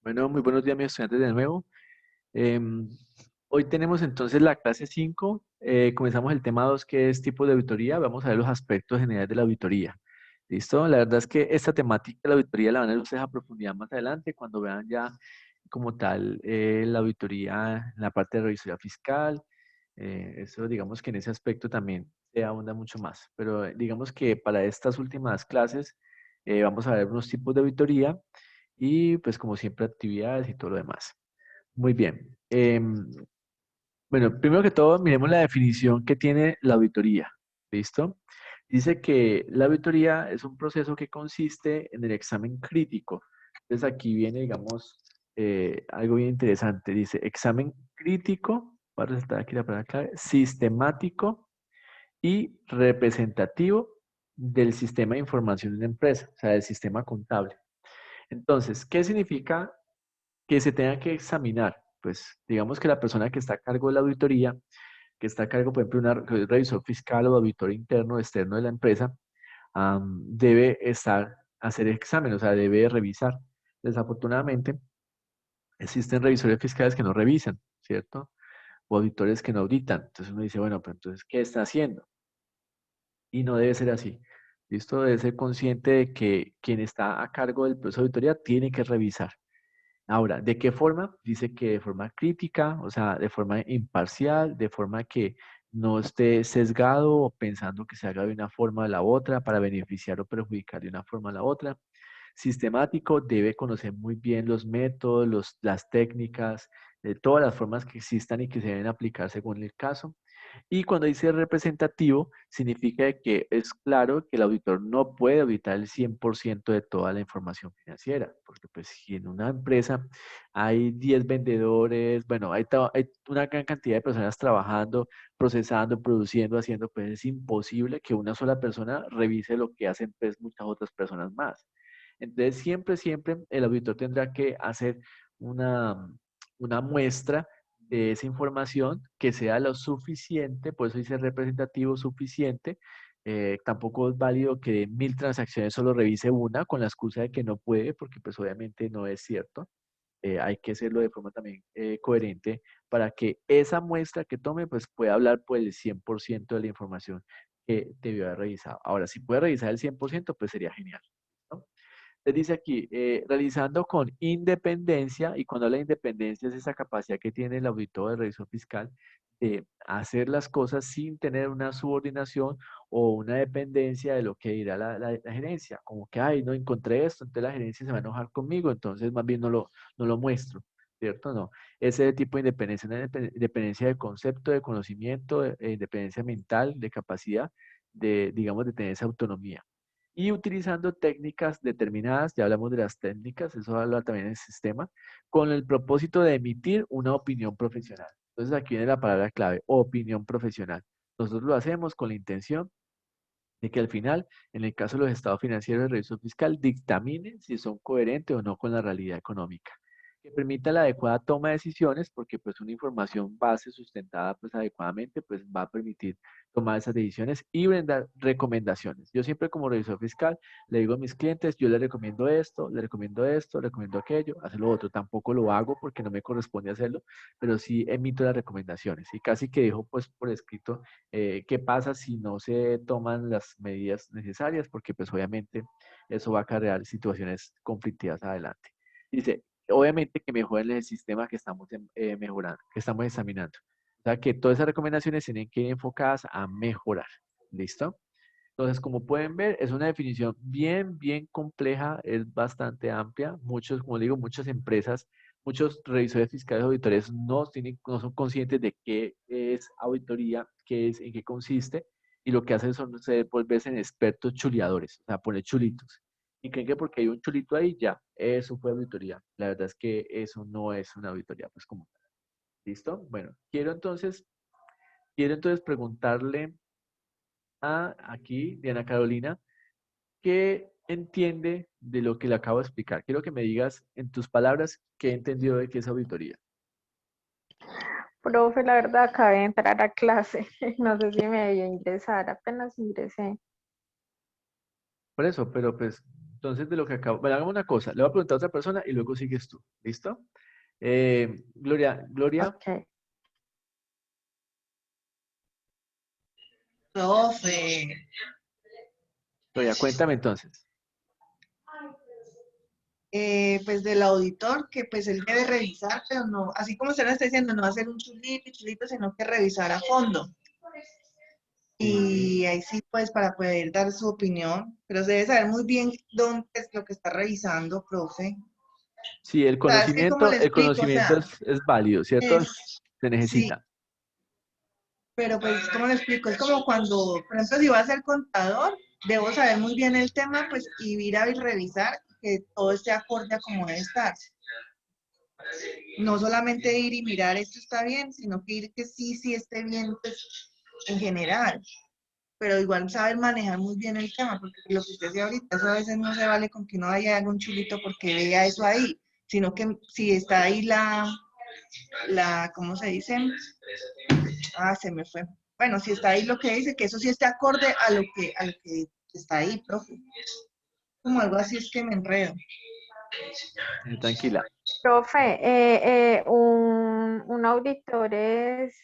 Bueno, muy buenos días, mis estudiantes de nuevo. Em, Hoy tenemos entonces la clase 5. Comenzamos el tema 2, que es tipo de auditoría. Vamos a ver los aspectos generales de la auditoría. ¿Listo? La verdad es que esta temática de la auditoría la van a ver ustedes a profundidad más adelante, cuando vean ya como tal la auditoría en la parte de revisoría fiscal. Eso digamos que en ese aspecto también se ahonda mucho más. Pero digamos que para estas últimas clases vamos a ver unos tipos de auditoría y pues como siempre actividades y todo lo demás. Muy bien. Bueno, primero que todo, miremos la definición que tiene la auditoría. ¿Listo? Dice que la auditoría es un proceso que consiste en el examen crítico. Entonces aquí viene, digamos, algo bien interesante. Dice examen crítico, voy a resaltar aquí la palabra clave, sistemático y representativo del sistema de información de una empresa, o sea, del sistema contable. Entonces, ¿qué significa que se tenga que examinar? Pues digamos que la persona que está a cargo de la auditoría, que está a cargo, por ejemplo, de un revisor fiscal o auditor interno o externo de la empresa, debe hacer examen, o sea, debe revisar. Desafortunadamente, existen revisores fiscales que no revisan, ¿cierto? O auditores que no auditan. Entonces uno dice, bueno, pero entonces, ¿qué está haciendo? Y no debe ser así. Listo, debe ser consciente de que quien está a cargo del proceso de auditoría tiene que revisar. Ahora, ¿de qué forma? Dice que de forma crítica, o sea, de forma imparcial, de forma que no esté sesgado o pensando que se haga de una forma o de la otra para beneficiar o perjudicar de una forma o la otra. Sistemático, debe conocer muy bien los métodos, las técnicas, todas las formas que existan y que se deben aplicar según el caso. Y cuando dice representativo, significa que es claro que el auditor no puede auditar el 100% de toda la información financiera, porque pues si en una empresa hay 10 vendedores, bueno, hay una gran cantidad de personas trabajando, procesando, produciendo, haciendo, pues es imposible que una sola persona revise lo que hacen pues muchas otras personas más. Entonces, siempre el auditor tendrá que hacer una, una muestra de esa información que sea lo suficiente, por eso dice representativo suficiente. Tampoco es válido que de 1000 transacciones solo revise una con la excusa de que no puede, porque pues obviamente no es cierto. Hay que hacerlo de forma también coherente para que esa muestra que tome pues pueda hablar por el 100% de la información que debió haber revisado. Ahora, si puede revisar el 100%, pues sería genial, ¿no? Les dice aquí, realizando con independencia, y cuando habla de independencia es esa capacidad que tiene el auditor, el revisor fiscal, de hacer las cosas sin tener una subordinación o una dependencia de lo que dirá la gerencia. Como que, ay, no encontré esto, entonces la gerencia se va a enojar conmigo, entonces más bien no lo muestro, ¿cierto? No. Ese tipo de independencia, una independencia de concepto, de conocimiento, independencia mental, de capacidad, de, digamos, de tener esa autonomía y utilizando técnicas determinadas, ya hablamos de las técnicas, eso habla también el sistema, con el propósito de emitir una opinión profesional. Entonces aquí viene la palabra clave, opinión profesional. Nosotros lo hacemos con la intención de que al final, en el caso de los estados financieros de revisión fiscal, dictaminen si son coherentes o no con la realidad económica, que permita la adecuada toma de decisiones, porque pues una información base sustentada pues adecuadamente pues va a permitir tomar esas decisiones y brindar recomendaciones. Yo siempre como revisor fiscal le digo a mis clientes, yo les recomiendo esto, les recomiendo esto, les recomiendo aquello, hacer lo otro. Tampoco lo hago porque no me corresponde hacerlo, pero sí emito las recomendaciones y casi que dejo pues por escrito qué pasa si no se toman las medidas necesarias, porque pues obviamente eso va a acarrear situaciones conflictivas adelante. Dice, obviamente que mejoren el sistema que estamos mejorando, que estamos examinando. O sea que todas esas recomendaciones tienen que ir enfocadas a mejorar. ¿Listo? Entonces, como pueden ver, es una definición bien compleja, es bastante amplia. Muchos, como digo, muchas empresas, muchos revisores fiscales o auditores no son conscientes de qué es auditoría, qué es, en qué consiste, y lo que hacen son volverse en expertos chuleadores, o sea, poner chulitos. Y creen que porque hay un chulito ahí, ya, eso fue auditoría. La verdad es que eso no es una auditoría, pues como tal. ¿Listo? Bueno, quiero entonces preguntarle a aquí, Diana Carolina, ¿qué entiende de lo que le acabo de explicar? Quiero que me digas en tus palabras qué entendió de qué es auditoría. Profe, la verdad acabé de entrar a clase. No sé si me voy a ingresar, apenas ingresé. Por eso, pero pues entonces de lo que acabo, bueno, hagamos una cosa, le voy a preguntar a otra persona y luego sigues tú, ¿listo? Gloria, Ok. Profe, Gloria, cuéntame entonces. pues del auditor que pues él debe revisar, pero no, así como usted lo está diciendo, no hacer un chulito, chulito, sino que revisar a fondo. Sí. Y ahí sí, pues para poder dar su opinión, pero se debe saber muy bien dónde es lo que está revisando, profe. Sí, O sea, es que como le el explico, o conocimiento sea, es válido, ¿cierto? es, Se sí, necesita. pero pues, ¿cómo le explico? Es como cuando, por ejemplo, si voy a ser contador, debo saber muy bien el tema, pues, y ir a revisar que todo esté acorde a como debe estar. No solamente ir y mirar esto está bien, sino que ir que sí, sí esté bien, pues, en general. Pero igual saber manejar muy bien el tema, porque lo que usted decía ahorita, eso a veces no se vale con que uno vaya a haga un chulito porque vea eso ahí, sino que si está ahí ¿cómo se dice? Ah, se me fue. Bueno, si está ahí lo que dice, que eso sí esté acorde a lo que está ahí, profe. Como algo así es que me enredo. Tranquila. Profe, un auditor es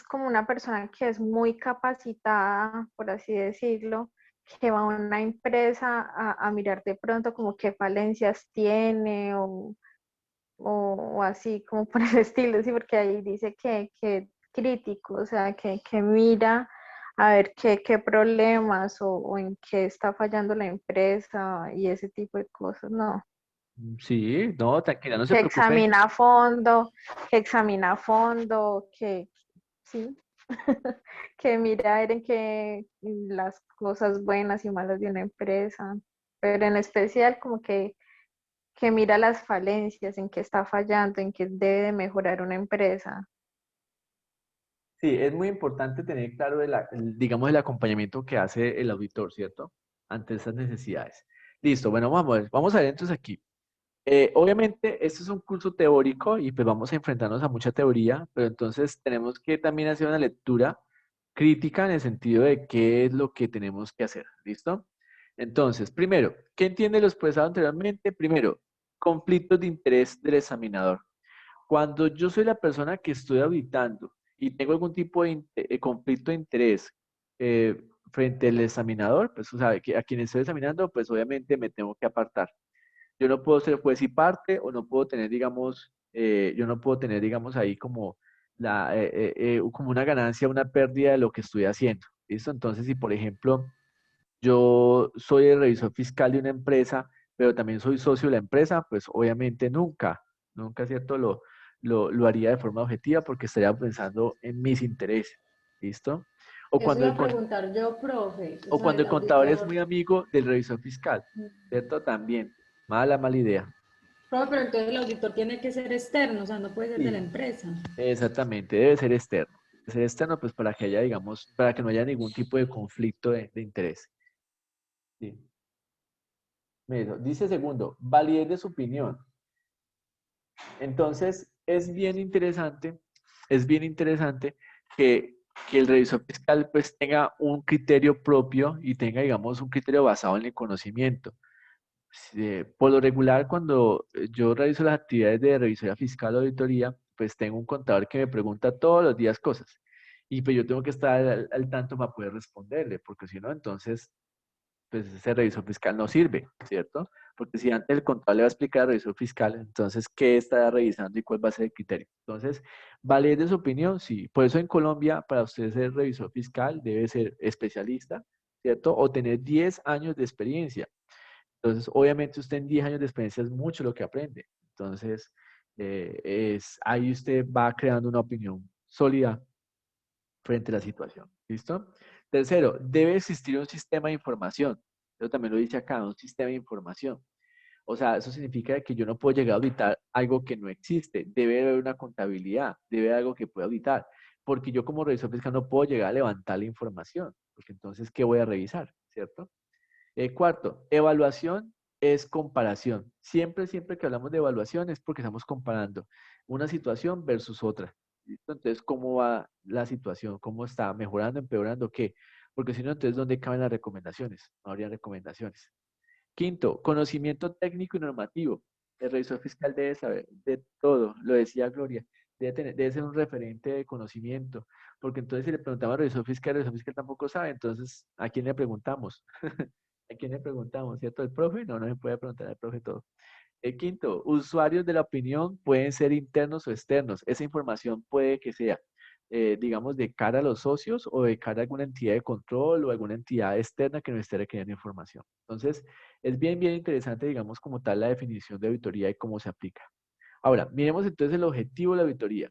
como una persona que es muy capacitada, por así decirlo, que va a una empresa a mirar de pronto como qué falencias tiene o así, como por el estilo, sí, porque ahí dice que crítico, o sea, que mira a ver qué problemas o en qué está fallando la empresa y ese tipo de cosas, no. Sí, no, tranquila, no se Que preocupe. examina a fondo, que examina a fondo, que sí, que mira a ver en qué las cosas buenas y malas de una empresa, pero en especial como que mira las falencias, en qué está fallando, en qué debe de mejorar una empresa. Sí, es muy importante tener claro digamos, el acompañamiento que hace el auditor, ¿cierto? Ante esas necesidades. Listo, bueno, vamos a ver entonces aquí. Obviamente, este es un curso teórico y pues vamos a enfrentarnos a mucha teoría, pero entonces tenemos que también hacer una lectura crítica en el sentido de qué es lo que tenemos que hacer, ¿listo? Entonces, primero, ¿qué entiende lo expresado anteriormente? Primero, conflictos de interés del examinador. Cuando yo soy la persona que estoy auditando y tengo algún tipo de conflicto de interés frente al examinador, pues o sea, a quien estoy examinando, pues obviamente me tengo que apartar. Yo no puedo ser juez y parte o no puedo tener, digamos, yo no puedo tener, digamos, ahí como como una ganancia, una pérdida de lo que estoy haciendo. ¿Listo? Entonces, si por ejemplo yo soy el revisor fiscal de una empresa, pero también soy socio de la empresa, pues obviamente nunca, ¿cierto? Lo haría de forma objetiva porque estaría pensando en mis intereses. ¿Listo? O Eso cuando iba el, a con- preguntar yo, profe. O o sea, cuando el el contador es auditor. muy amigo del revisor fiscal, ¿cierto? También. Mala idea. Profe, pero entonces el auditor tiene que ser externo, o sea, no puede ser de la Sí, empresa. exactamente, debe ser externo. Debe ser externo, pues para que haya, digamos, para que no haya ningún tipo de conflicto de interés. Sí. Mira, dice segundo, validez de su opinión. Entonces, es bien interesante que el revisor fiscal pues tenga un criterio propio y tenga, digamos, un criterio basado en el conocimiento. Por lo regular, cuando yo realizo las actividades de revisoría fiscal o auditoría, pues tengo un contador que me pregunta todos los días cosas. Y pues yo tengo que estar al tanto para poder responderle, porque si no, entonces pues ese revisor fiscal no sirve, ¿cierto? Porque si antes el contador le va a explicar al revisor fiscal, entonces, ¿qué está revisando y cuál va a ser el criterio? Entonces, ¿vale de su opinión? Sí. Por eso en Colombia, para usted ser revisor fiscal, debe ser especialista, ¿cierto? O tener 10 años de experiencia. Entonces, obviamente, usted en 10 años de experiencia es mucho lo que aprende. Entonces, ahí usted va creando una opinión sólida frente a la situación. ¿Listo? Tercero, debe existir un sistema de información. Eso también lo dice acá, un sistema de información. O sea, eso significa que yo no puedo llegar a auditar algo que no existe. Debe haber una contabilidad, debe haber algo que pueda auditar. Porque yo como revisor fiscal no puedo llegar a levantar la información. Porque entonces, ¿qué voy a revisar? ¿Cierto? Cuarto, evaluación es comparación. Siempre que hablamos de evaluación es porque estamos comparando una situación versus otra. ¿Listo? Entonces, ¿cómo va la situación? ¿Cómo está? ¿Mejorando, empeorando? ¿Qué? Porque si no, entonces, ¿dónde caben las recomendaciones? No habría recomendaciones. Quinto, conocimiento técnico y normativo. El revisor fiscal debe saber de todo, lo decía Gloria, debe ser un referente de conocimiento, porque entonces si le preguntamos al revisor fiscal tampoco sabe, entonces, ¿a quién le preguntamos? ¿A quién le preguntamos? ¿Cierto? ¿El profe? No, no se puede preguntar al profe todo. El quinto, usuarios de la opinión pueden ser internos o externos. Esa información puede que sea, digamos, de cara a los socios o de cara a alguna entidad de control o alguna entidad externa que nos esté requiriendo información. Entonces, es bien, bien interesante, digamos, como tal la definición de auditoría y cómo se aplica. Ahora, miremos entonces el objetivo de la auditoría.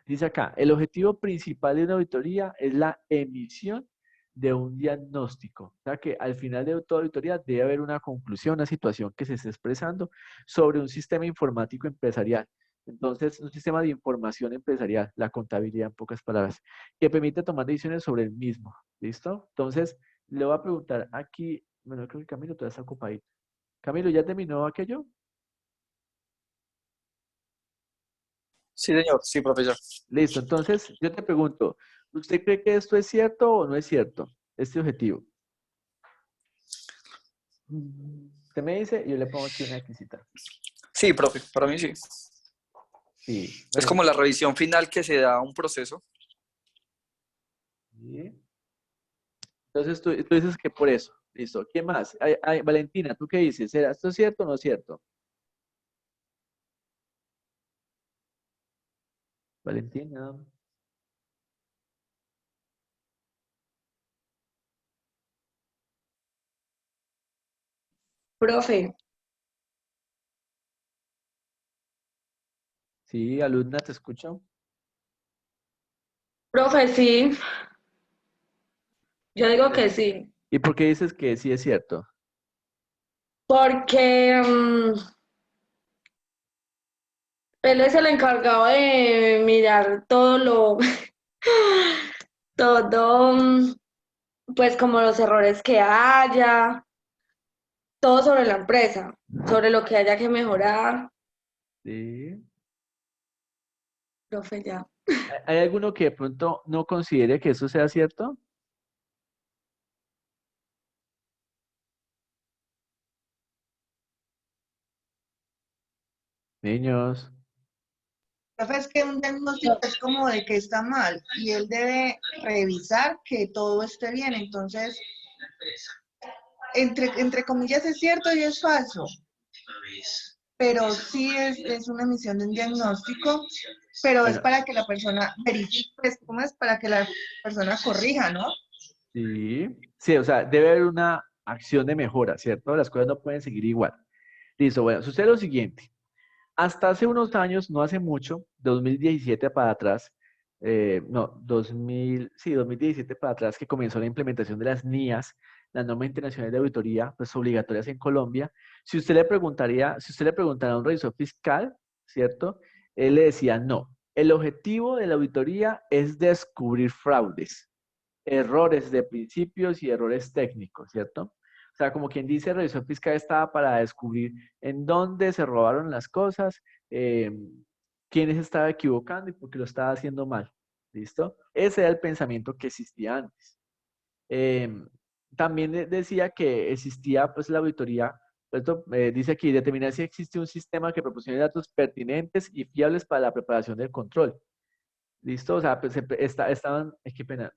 Dice acá, el objetivo principal de una auditoría es la emisión de un diagnóstico. O sea que al final de toda auditoría debe haber una conclusión, una situación que se esté expresando sobre un sistema informático empresarial. Entonces, un sistema de información empresarial, la contabilidad en pocas palabras, que permite tomar decisiones sobre el mismo. ¿Listo? Entonces, le voy a preguntar aquí, bueno, creo que Camilo todavía está ocupadito. Camilo, ¿ya terminó aquello? Sí, señor, sí, profesor. Listo, entonces yo te pregunto, ¿usted cree que esto es cierto o no es cierto? Este objetivo. Usted me dice, y yo le pongo aquí una exquisita. Sí, profe, para mí sí. Sí, Es como la revisión final que se da a un proceso. sí. Entonces tú dices que por eso. Listo. ¿Quién más? Valentina, ¿tú qué dices? ¿Será esto cierto o no es cierto? Valentina. Profe, Sí, alumna, te escucho. profe, sí, yo digo que sí, ¿Y por qué dices que sí es cierto? porque él es el encargado de mirar todo todo, pues como los errores que haya, todo sobre la empresa, sobre lo que haya que mejorar. Sí. Profe, ya. ¿Hay alguno que de pronto no considere que eso sea cierto? Niños. Profe, es que un diagnóstico es como de que está mal y él debe revisar que todo esté bien. Entonces, entre comillas es cierto y es falso, pero sí es una emisión de un diagnóstico, pero es Bueno, para que la persona verifique, pues, ¿cómo es? Para que la persona corrija, ¿no? sí. Sí, o sea, debe haber una acción de mejora, ¿cierto? Las cosas no pueden seguir igual. Listo, bueno, sucede lo siguiente. Hasta hace unos años, no hace mucho, 2017 para atrás, no, 2000, sí, 2017 para atrás, que comenzó la implementación de las NIAs, las normas internacionales de auditoría, pues obligatorias en Colombia. Si usted le preguntara a un revisor fiscal, ¿cierto? Él le decía, no, el objetivo de la auditoría es descubrir fraudes, errores de principios y errores técnicos, ¿cierto? O sea, como quien dice, el revisor fiscal estaba para descubrir en dónde se robaron las cosas, quién se estaba equivocando y por qué lo estaba haciendo mal. ¿Listo? Ese era el pensamiento que existía antes. Eh, También decía que existía pues la auditoría, esto dice aquí, determinar si existe un sistema que proporcione datos pertinentes y fiables para la preparación del control. ¿Listo? O sea, pues estaban, es que pena,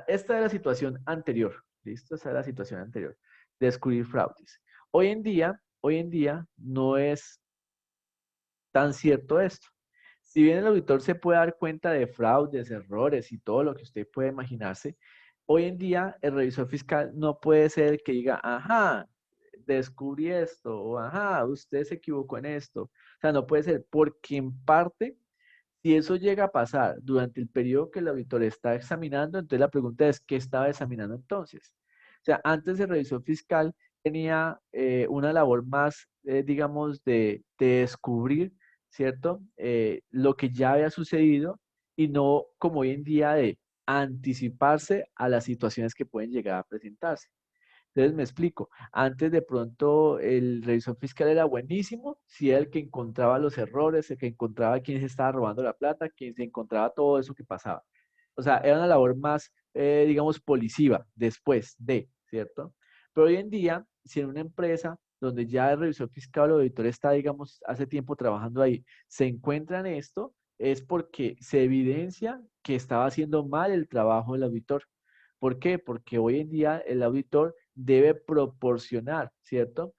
esta es la situación anterior, ¿listo? Esta es la situación anterior, descubrir fraudes. Hoy en día no es tan cierto esto. Si bien el auditor se puede dar cuenta de fraudes, errores y todo lo que usted puede imaginarse, hoy en día el revisor fiscal no puede ser el que diga, ajá, descubrí esto, o ajá, usted se equivocó en esto. O sea, no puede ser, porque en parte si eso llega a pasar durante el periodo que el auditor está examinando, entonces la pregunta es, ¿qué estaba examinando entonces? O sea, antes el revisor fiscal tenía una labor más, digamos, de descubrir, ¿cierto? Lo que ya había sucedido y no como hoy en día de anticiparse a las situaciones que pueden llegar a presentarse. Entonces me explico. Antes de pronto el revisor fiscal era buenísimo, si era el que encontraba los errores, el que encontraba quién se estaba robando la plata, quién se encontraba todo eso que pasaba. O sea, era una labor más, digamos, policiva después de, ¿cierto? Pero hoy en día si en una empresa donde ya el revisor fiscal o auditor está, digamos, hace tiempo trabajando ahí, se encuentran esto, es porque se evidencia que estaba haciendo mal el trabajo del auditor. ¿Por qué? Porque hoy en día el auditor debe proporcionar, ¿cierto?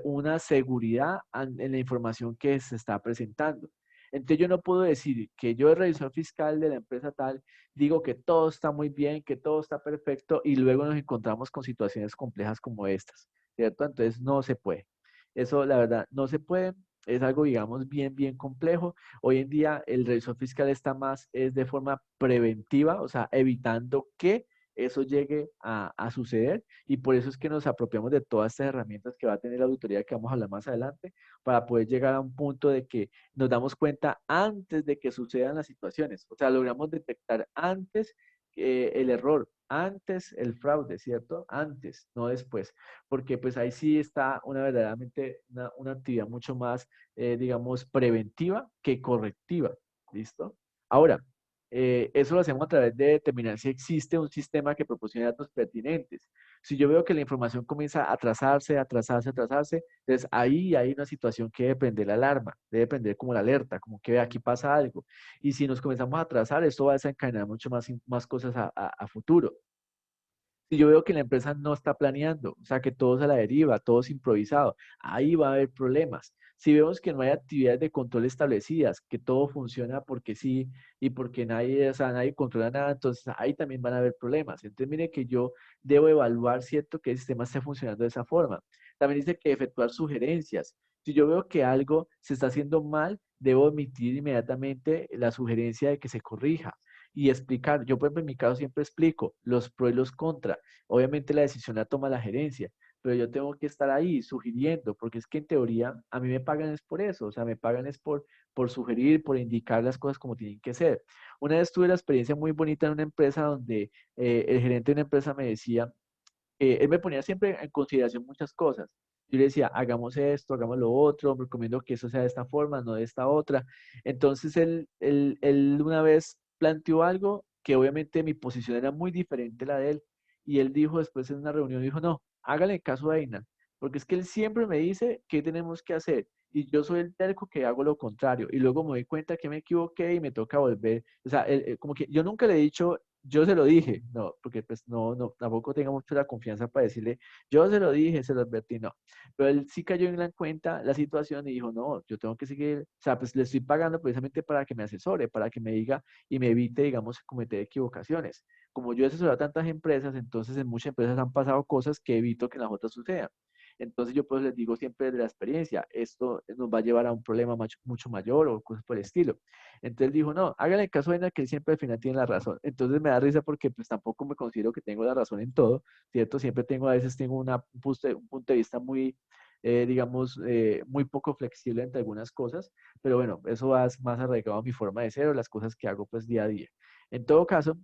Una seguridad en la información que se está presentando. Entonces yo no puedo decir que yo, el revisor fiscal de la empresa tal, digo que todo está muy bien, que todo está perfecto y luego nos encontramos con situaciones complejas como estas, ¿cierto? Entonces no se puede. Eso, la verdad, no se puede. Es algo, digamos, bien, bien complejo. Hoy en día el revisor fiscal está más, es de forma preventiva, o sea, evitando que eso llegue a suceder y por eso es que nos apropiamos de todas estas herramientas que va a tener la auditoría que vamos a hablar más adelante para poder llegar a un punto de que nos damos cuenta antes de que sucedan las situaciones. O sea, logramos detectar antes el error, antes el fraude, ¿cierto? Antes, no después, porque pues ahí sí está una verdaderamente una actividad mucho más, digamos, preventiva que correctiva, ¿listo? Ahora, eso lo hacemos a través de determinar si existe un sistema que proporcione datos pertinentes. Si yo veo que la información comienza a atrasarse, atrasarse, atrasarse, entonces ahí hay una situación que debe prender la alarma, debe prender como la alerta, como que aquí pasa algo. Y si nos comenzamos a atrasar, esto va a desencadenar mucho más, más cosas a futuro. Si yo veo que la empresa no está planeando, o sea, que todo es a la deriva, todo es improvisado, ahí va a haber problemas. Si vemos que no hay actividades de control establecidas, que todo funciona porque sí y porque nadie, o sea, nadie controla nada, entonces ahí también van a haber problemas. Entonces, mire que yo debo evaluar, ¿cierto?, que el sistema esté funcionando de esa forma. También dice que efectuar sugerencias. Si yo veo que algo se está haciendo mal, debo emitir inmediatamente la sugerencia de que se corrija y explicar. Yo, por ejemplo, en mi caso siempre explico los pros y los contras. Obviamente la decisión la toma la gerencia, pero yo tengo que estar ahí sugiriendo, porque es que en teoría a mí me pagan es por eso, o sea, me pagan es por sugerir, por indicar las cosas como tienen que ser. Una vez tuve la experiencia muy bonita en una empresa donde el gerente de una empresa me decía, él me ponía siempre en consideración muchas cosas. Yo le decía, hagamos esto, hagamos lo otro, me recomiendo que eso sea de esta forma, no de esta otra. Entonces él una vez planteó algo que obviamente mi posición era muy diferente a la de él. Y él dijo después en una reunión, dijo, no, hágale caso a Einan, porque es que él siempre me dice qué tenemos que hacer. Y yo soy el terco que hago lo contrario. Y luego me doy cuenta que me equivoqué y me toca volver. O sea, como que yo nunca le he dicho, yo se lo dije, no, porque pues no, tampoco tengo mucho la confianza para decirle, yo se lo dije, se lo advertí, no. Pero él sí cayó en la cuenta la situación y dijo, no, yo tengo que seguir, o sea, pues le estoy pagando precisamente para que me asesore, para que me diga y me evite, digamos, cometer equivocaciones. Como yo he asesorado a tantas empresas, entonces en muchas empresas han pasado cosas que evito que en las otras sucedan. Entonces yo pues les digo siempre de la experiencia, esto nos va a llevar a un problema mucho mayor o cosas por el estilo. Entonces él dijo, no, háganle caso a Ena que él siempre al final tiene la razón. Entonces me da risa porque pues tampoco me considero que tengo la razón en todo, ¿cierto? Siempre tengo, a veces tengo un punto de vista muy, digamos, muy poco flexible entre algunas cosas, pero bueno, eso va más arraigado a mi forma de ser o las cosas que hago pues día a día. En todo caso,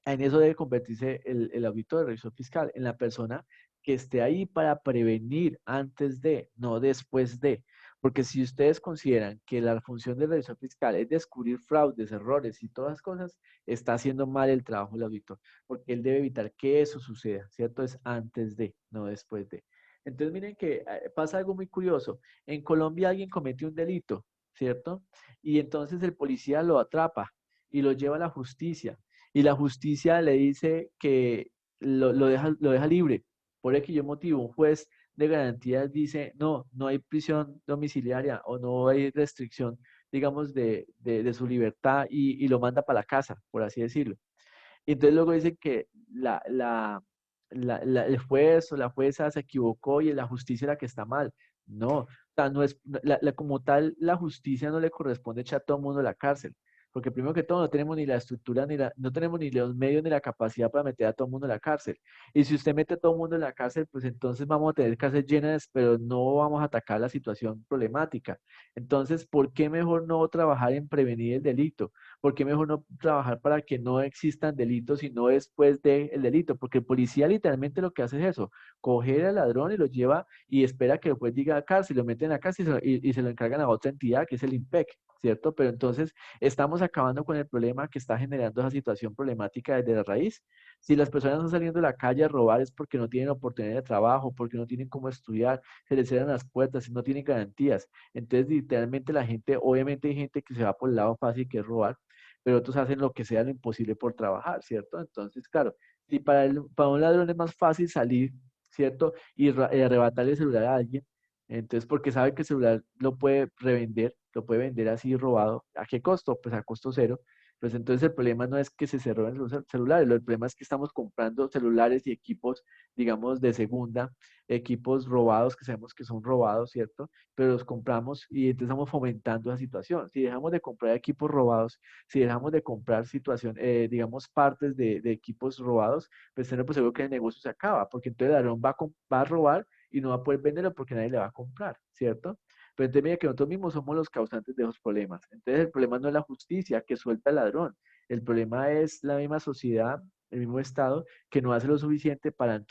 en eso debe convertirse el auditor, el revisor fiscal, en la persona que esté ahí para prevenir antes de, no después de. Porque si ustedes consideran que la función del revisor fiscal es descubrir fraudes, errores y todas las cosas, está haciendo mal el trabajo del auditor, porque él debe evitar que eso suceda, ¿cierto? Es antes de, no después de. Entonces miren que pasa algo muy curioso. En Colombia alguien comete un delito, ¿cierto? Y entonces el policía lo atrapa y lo lleva a la justicia y la justicia le dice que lo deja libre. Por X motivo, un juez de garantías dice, no, no hay prisión domiciliaria o no hay restricción, digamos, de su libertad y lo manda para la casa, por así decirlo. Y entonces luego dicen que el juez o la jueza se equivocó y es la justicia la que está mal. No, o sea, no es, como tal, la justicia no le corresponde echar a todo el mundo a la cárcel. Porque primero que todo no tenemos ni la estructura, no tenemos ni los medios ni la capacidad para meter a todo el mundo en la cárcel. Y si usted mete a todo el mundo en la cárcel, pues entonces vamos a tener cárceles llenas, pero no vamos a atacar la situación problemática. Entonces, ¿por qué mejor no trabajar en prevenir el delito? ¿Por qué mejor no trabajar para que no existan delitos y no después del delito? Porque el policía literalmente lo que hace es eso, coger al ladrón y lo lleva y espera que después diga a cárcel, lo meten a cárcel y se lo encargan a otra entidad que es el IMPEC, ¿cierto? Pero entonces estamos acabando con el problema que está generando esa situación problemática desde la raíz. Si las personas están saliendo a la calle a robar es porque no tienen oportunidad de trabajo, porque no tienen cómo estudiar, se les cierran las puertas, no tienen garantías. Entonces, literalmente la gente, obviamente hay gente que se va por el lado fácil que es robar, pero otros hacen lo que sea lo imposible por trabajar, ¿cierto? Entonces, claro, si para un ladrón es más fácil salir, ¿cierto? Y arrebatarle el celular a alguien, entonces porque sabe que el celular lo puede revender, lo puede vender así robado. ¿A qué costo? Pues a costo cero. Pues entonces el problema no es que se roben los celulares, el problema es que estamos comprando celulares y equipos, digamos, de segunda, equipos robados que sabemos que son robados, ¿cierto? Pero los compramos y entonces estamos fomentando la situación. Si dejamos de comprar equipos robados, si dejamos de comprar digamos, partes de equipos robados, pues pues seguro que el negocio se acaba, porque entonces el ladrón va a robar y no va a poder venderlo porque nadie le va a comprar, ¿cierto? Pero entonces mira que nosotros mismos somos los causantes de esos problemas. Entonces el problema no es la justicia que suelta al ladrón, el problema es la misma sociedad, el mismo Estado, que no hace lo suficiente para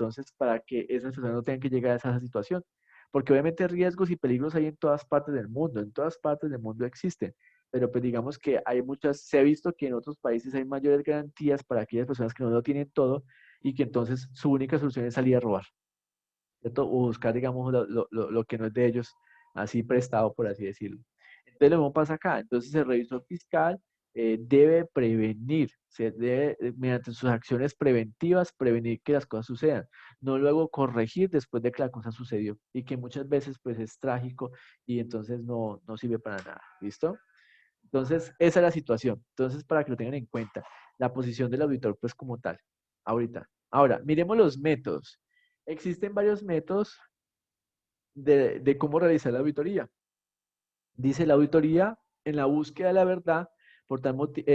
que esas personas no tengan que llegar a esa situación. Porque obviamente riesgos y peligros hay en todas partes del mundo, en todas partes del mundo existen. Pero pues digamos que hay muchas, se ha visto que en otros países hay mayores garantías para aquellas personas que no lo tienen todo y que entonces su única solución es salir a robar, ¿cierto? O buscar, digamos, lo que no es de ellos, así prestado, por así decirlo. Entonces, lo mismo pasa acá. Entonces, el revisor fiscal debe prevenir, se debe, mediante sus acciones preventivas, prevenir que las cosas sucedan, no luego corregir después de que la cosa sucedió y que muchas veces, pues, es trágico y entonces no sirve para nada. ¿Listo? Entonces, esa es la situación. Entonces, para que lo tengan en cuenta, la posición del auditor, pues como tal, ahorita. Ahora, miremos los métodos. Existen varios métodos de cómo realizar la auditoría. Dice la auditoría en la búsqueda de la verdad,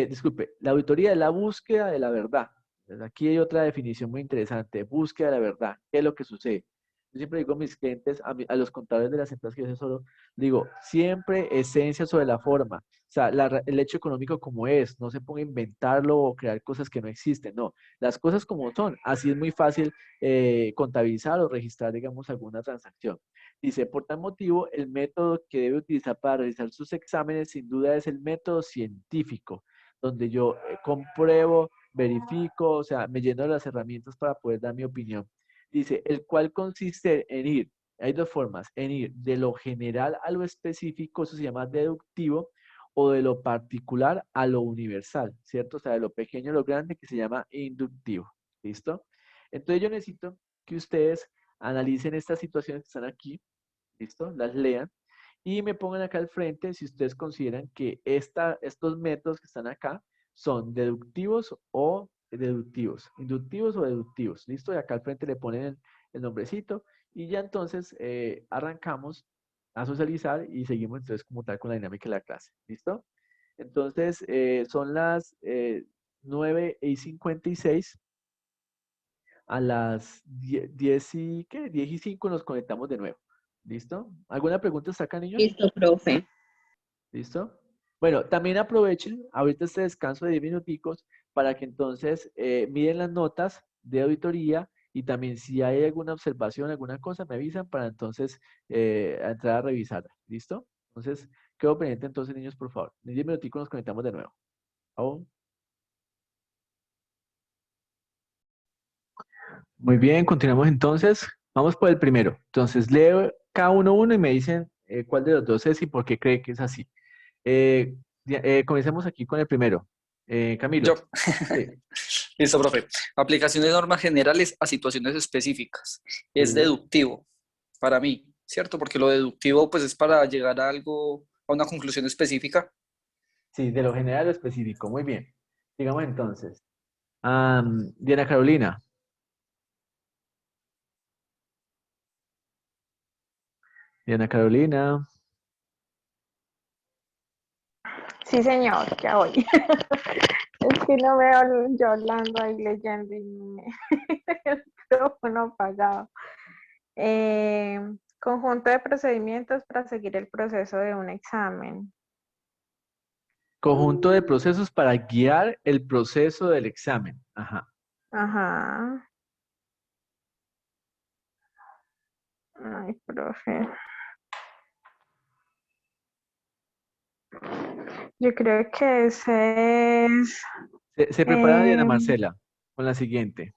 disculpe, la auditoría es la búsqueda de la verdad. Entonces, aquí hay otra definición muy interesante, búsqueda de la verdad. ¿Qué es lo que sucede? Yo siempre digo a mis clientes, a los contadores de las empresas que yo asesoro, digo, siempre esencia sobre la forma. O sea, el hecho económico como es, no se ponga a inventarlo o crear cosas que no existen, no. Las cosas como son. Así es muy fácil contabilizar o registrar, digamos, alguna transacción. Dice, por tal motivo, el método que debe utilizar para realizar sus exámenes sin duda es el método científico, donde yo compruebo, verifico, o sea, me lleno de las herramientas para poder dar mi opinión. Dice, el cual consiste en ir, hay dos formas, en ir de lo general a lo específico, eso se llama deductivo, o de lo particular a lo universal, ¿cierto? O sea, de lo pequeño a lo grande, que se llama inductivo. ¿Listo? Entonces yo necesito que ustedes analicen estas situaciones que están aquí, ¿listo? Las lean y me pongan acá al frente si ustedes consideran que estos métodos que están acá son deductivos o deductivos, inductivos o deductivos, ¿listo? Y acá al frente le ponen el nombrecito y ya entonces arrancamos a socializar y seguimos entonces como tal con la dinámica de la clase, ¿listo? Entonces son las 9:56. A las 10:05 nos conectamos de nuevo. ¿Listo? ¿Alguna pregunta hasta acá, niños? Listo, profe. ¿Listo? Bueno, también aprovechen ahorita este descanso de 10 minuticos para que entonces miren las notas de auditoría y también si hay alguna observación, alguna cosa, me avisan para entonces entrar a revisarla. ¿Listo? Entonces, quedo pendiente entonces, niños, por favor. En 10 minuticos nos conectamos de nuevo. ¿Aún? Muy bien, continuamos entonces. Vamos por el primero. Entonces, leo cada uno y me dicen cuál de los dos es y por qué cree que es así. Comencemos aquí con el primero. Camilo. Yo. Sí. Listo, profe. Aplicación de normas generales a situaciones específicas. Es Sí, deductivo para mí, ¿cierto? Porque lo deductivo pues es para llegar a algo, a una conclusión específica. sí, de lo general a lo específico. Muy bien. Digamos entonces. Diana Carolina. Diana Carolina. Sí, señor, ya voy. Es que no veo yo hablando ahí leyendo y el micrófono apagado. Conjunto de procedimientos para seguir el proceso de un examen. Conjunto de procesos para guiar el proceso del examen. Ajá. Ajá. Ay, profe. Yo creo que ese es Se prepara Diana em, Marcela con la siguiente.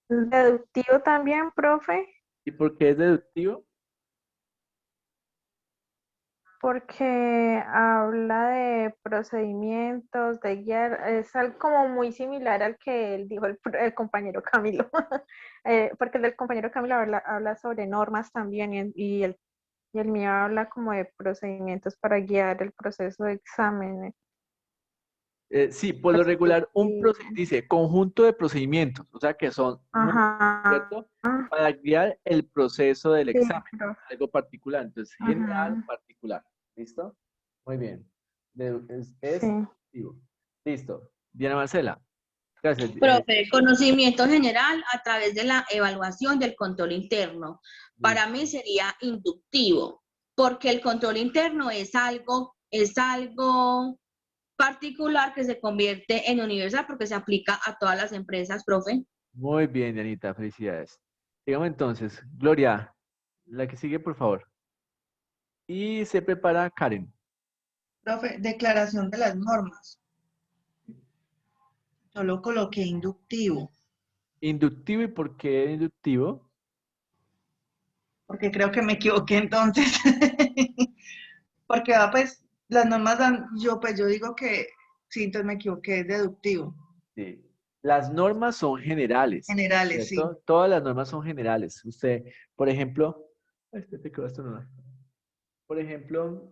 deductivo también, profe, ¿Y por qué es deductivo? porque habla de procedimientos, de guiar, es algo como muy similar al que él dijo el compañero Camilo, porque el del compañero Camilo habla sobre normas también y el mío habla como de procedimientos para guiar el proceso de exámenes. Sí, por lo regular, dice conjunto de procedimientos, o sea que son Ajá. ¿cierto? Para guiar el proceso del Sí, examen, profe. algo particular. Entonces, general, Ajá. particular. ¿Listo? Muy bien. Es Sí. deductivo. Listo. Diana Marcela. Gracias. Profe, conocimiento general a través de la evaluación del control interno. Para mí sería inductivo, porque el control interno es algo particular que se convierte en universal porque se aplica a todas las empresas, profe. Muy bien, Dianita. Felicidades. Digamos entonces, Gloria, la que sigue, por favor. Y se prepara Karen. Profe, declaración de las normas. Yo lo coloqué inductivo, Inductivo, ¿y por qué inductivo? porque creo que me equivoqué entonces. Porque pues las normas dan, yo digo que sí, entonces me equivoqué, es deductivo. Sí. Las normas son generales, Generales, sí. ¿cierto? Todas las normas son generales. Usted, por ejemplo, te quedó esto no. Por ejemplo,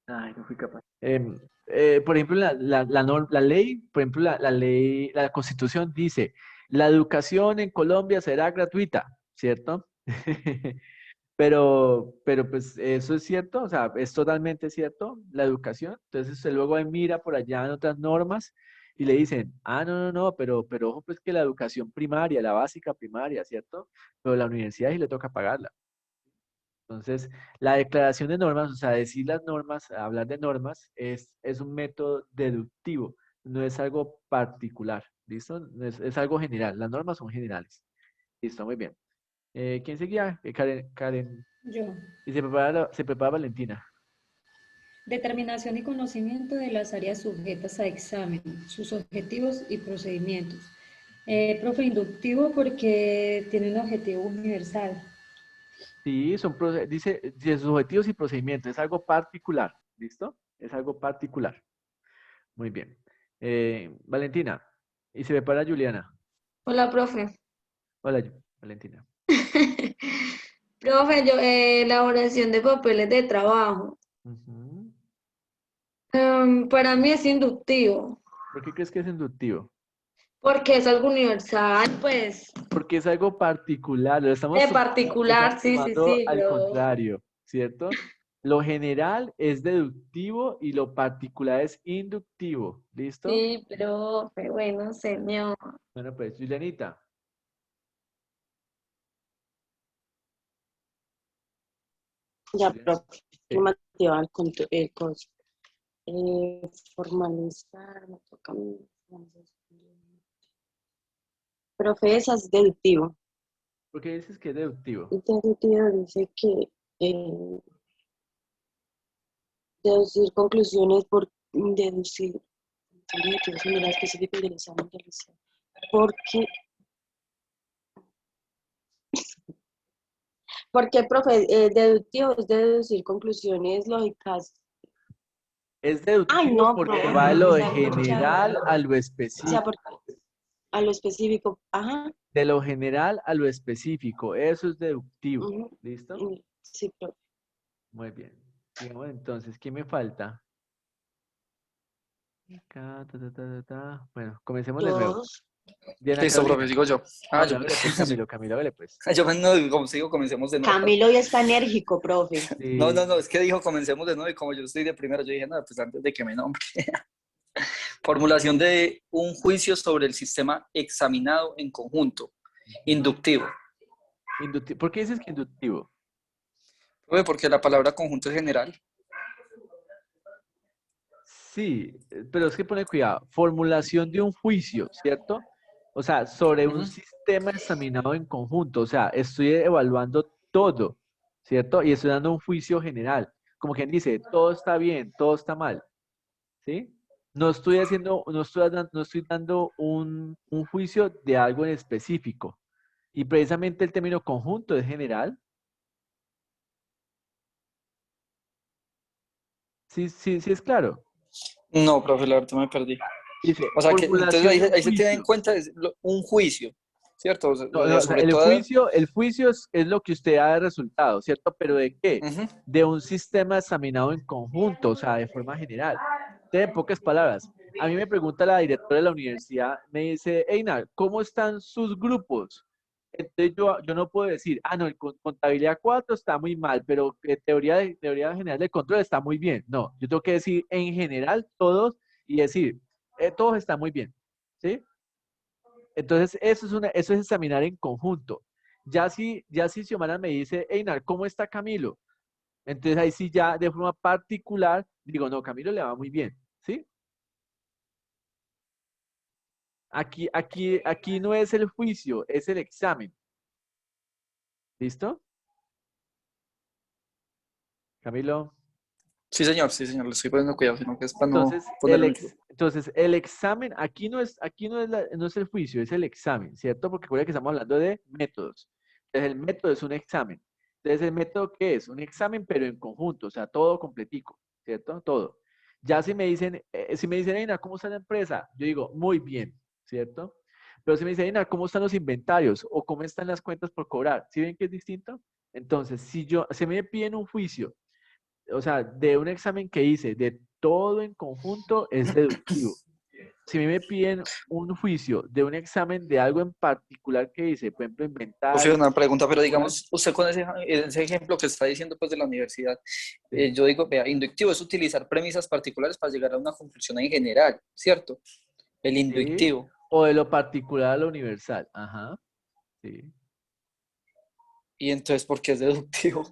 ay, no fui capaz. Por ejemplo, la ley, por ejemplo, la ley, la Constitución dice, la educación en Colombia será gratuita, ¿cierto? Pero pues eso es cierto, o sea, es totalmente cierto, la educación. Entonces usted luego ahí mira por allá en otras normas y le dicen, ah, no, pero ojo pues que la educación primaria, la básica primaria, ¿cierto? Pero la universidad sí le toca pagarla. Entonces, la declaración de normas, o sea, decir las normas, hablar de normas, es un método deductivo, no es algo particular, ¿listo? Es algo general, las normas son generales. Listo, muy bien. ¿Quién seguía? Karen. Yo. Y se prepara Valentina. Determinación y conocimiento de las áreas sujetas a examen, sus objetivos y procedimientos. Profe, inductivo porque tiene un objetivo universal. Sí, dice sus objetivos y procedimientos, es algo particular, ¿listo? Es algo particular. Muy bien. Valentina, y se prepara Juliana. Hola, profe. Hola, Valentina. Profe, elaboración de papeles de trabajo. Ujú. Para mí es inductivo, ¿Por qué crees que es inductivo? porque es algo universal, pues, Porque es algo particular, de lo estamos particular, sí, sí, tomando sí, al pero contrario, ¿cierto? Lo general es deductivo y lo particular es inductivo, ¿listo? sí, profe, bueno, señor. Bueno, pues, Julianita. Ya, Juliana, profe, ¿qué? normativa, el costo. Formalizar, me toca a mí. Profe, esa es deductivo. ¿Por qué dices que es deductivo? Y deductivo dice que eh, deducir conclusiones por deducir objetivos generales específicos del examen realizado. Porque, profe, deductivo es deducir conclusiones lógicas. Es Ay, deductivo no, porque profe, va de lo está equivocado. general a lo O sea, específico. a lo específico. Ajá. De lo general a lo específico. Eso es deductivo. ¿Listo? Sí, profe. Muy bien. Sigamos entonces. ¿Quién me falta? Acá, Bueno, comencemos de nuevo. Todos. Diana Listo, profe, Carolina. sigo yo. No, Yo, hágale pues, Camilo, hágale pues. yo no, como sigo, comencemos de nuevo. Camilo ya está enérgico, profe. No, Sí. es que dijo comencemos de nuevo y como yo estoy de primero, yo dije, no, pues antes de que me nombre. Formulación de un juicio sobre el sistema examinado en conjunto. Inductivo. ¿Por qué dices que inductivo? Profe, porque la palabra conjunto es general. Sí, pero es que pone cuidado. Formulación de un juicio, ¿cierto? O sea, sobre un Ujú. sistema examinado en conjunto. O sea, estoy evaluando todo, ¿cierto? Y estoy dando un juicio general. Como quien dice, todo está bien, todo está mal, ¿sí? No estoy dando un juicio de algo en específico. Y precisamente el término conjunto es general. Sí, sí, sí es claro. No, profe, la verdad me perdí. Dice, O sea que entonces formulación de un ahí se tiene en juicio. cuenta un juicio, ¿cierto? O No, sea, no, o sea, sobre toda... el juicio es lo que usted da de resultado, ¿cierto? ¿Pero de qué? Ujú. De un sistema examinado en conjunto, o sea, de forma general. Entonces, en pocas palabras, a mí me pregunta la directora de la universidad, me dice, Einar, ¿cómo están sus grupos? Entonces yo no puedo decir, ah, no, contabilidad 4 está muy mal, pero teoría general del control está muy bien. No, yo tengo que decir en general todos y decir, todos están muy bien, ¿sí? Entonces, eso es examinar en conjunto. Ya si Xiomara me dice, Einar, ¿cómo está Camilo? Entonces ahí sí ya de forma particular digo, no, Camilo le va muy bien, ¿sí? Aquí no es el juicio, es el examen. ¿Listo? Camilo. Sí, señor, le estoy poniendo cuidado, sino que es para no Entonces, ponerle mucho. entonces el examen, aquí no es el juicio, es el examen, ¿cierto? Porque recuerda que estamos hablando de métodos. Entonces, el método es un examen. Entonces, ¿el método qué es? Un examen, pero en conjunto, o sea, todo completico, ¿cierto? Todo. Ya si me dicen, Eina, ¿cómo está la empresa? Yo digo, muy bien, ¿cierto? Pero si me dicen, Eina, ¿cómo están los inventarios? O ¿cómo están las cuentas por cobrar? ¿Sí ven que es distinto? Entonces, si me piden un juicio, o sea, de un examen que hice de todo en conjunto es deductivo. Si a mí me piden un juicio de un examen de algo en particular que hice, por ejemplo, Profe, inventario, una pregunta, pero cobrar, digamos, usted con ese ejemplo que está diciendo pues de la universidad, sí, yo digo, vea, inductivo es utilizar premisas particulares para llegar a una conclusión en general, ¿cierto? El sí, inductivo. o de lo particular a lo universal, ajá, sí. Y entonces, ¿por qué es deductivo?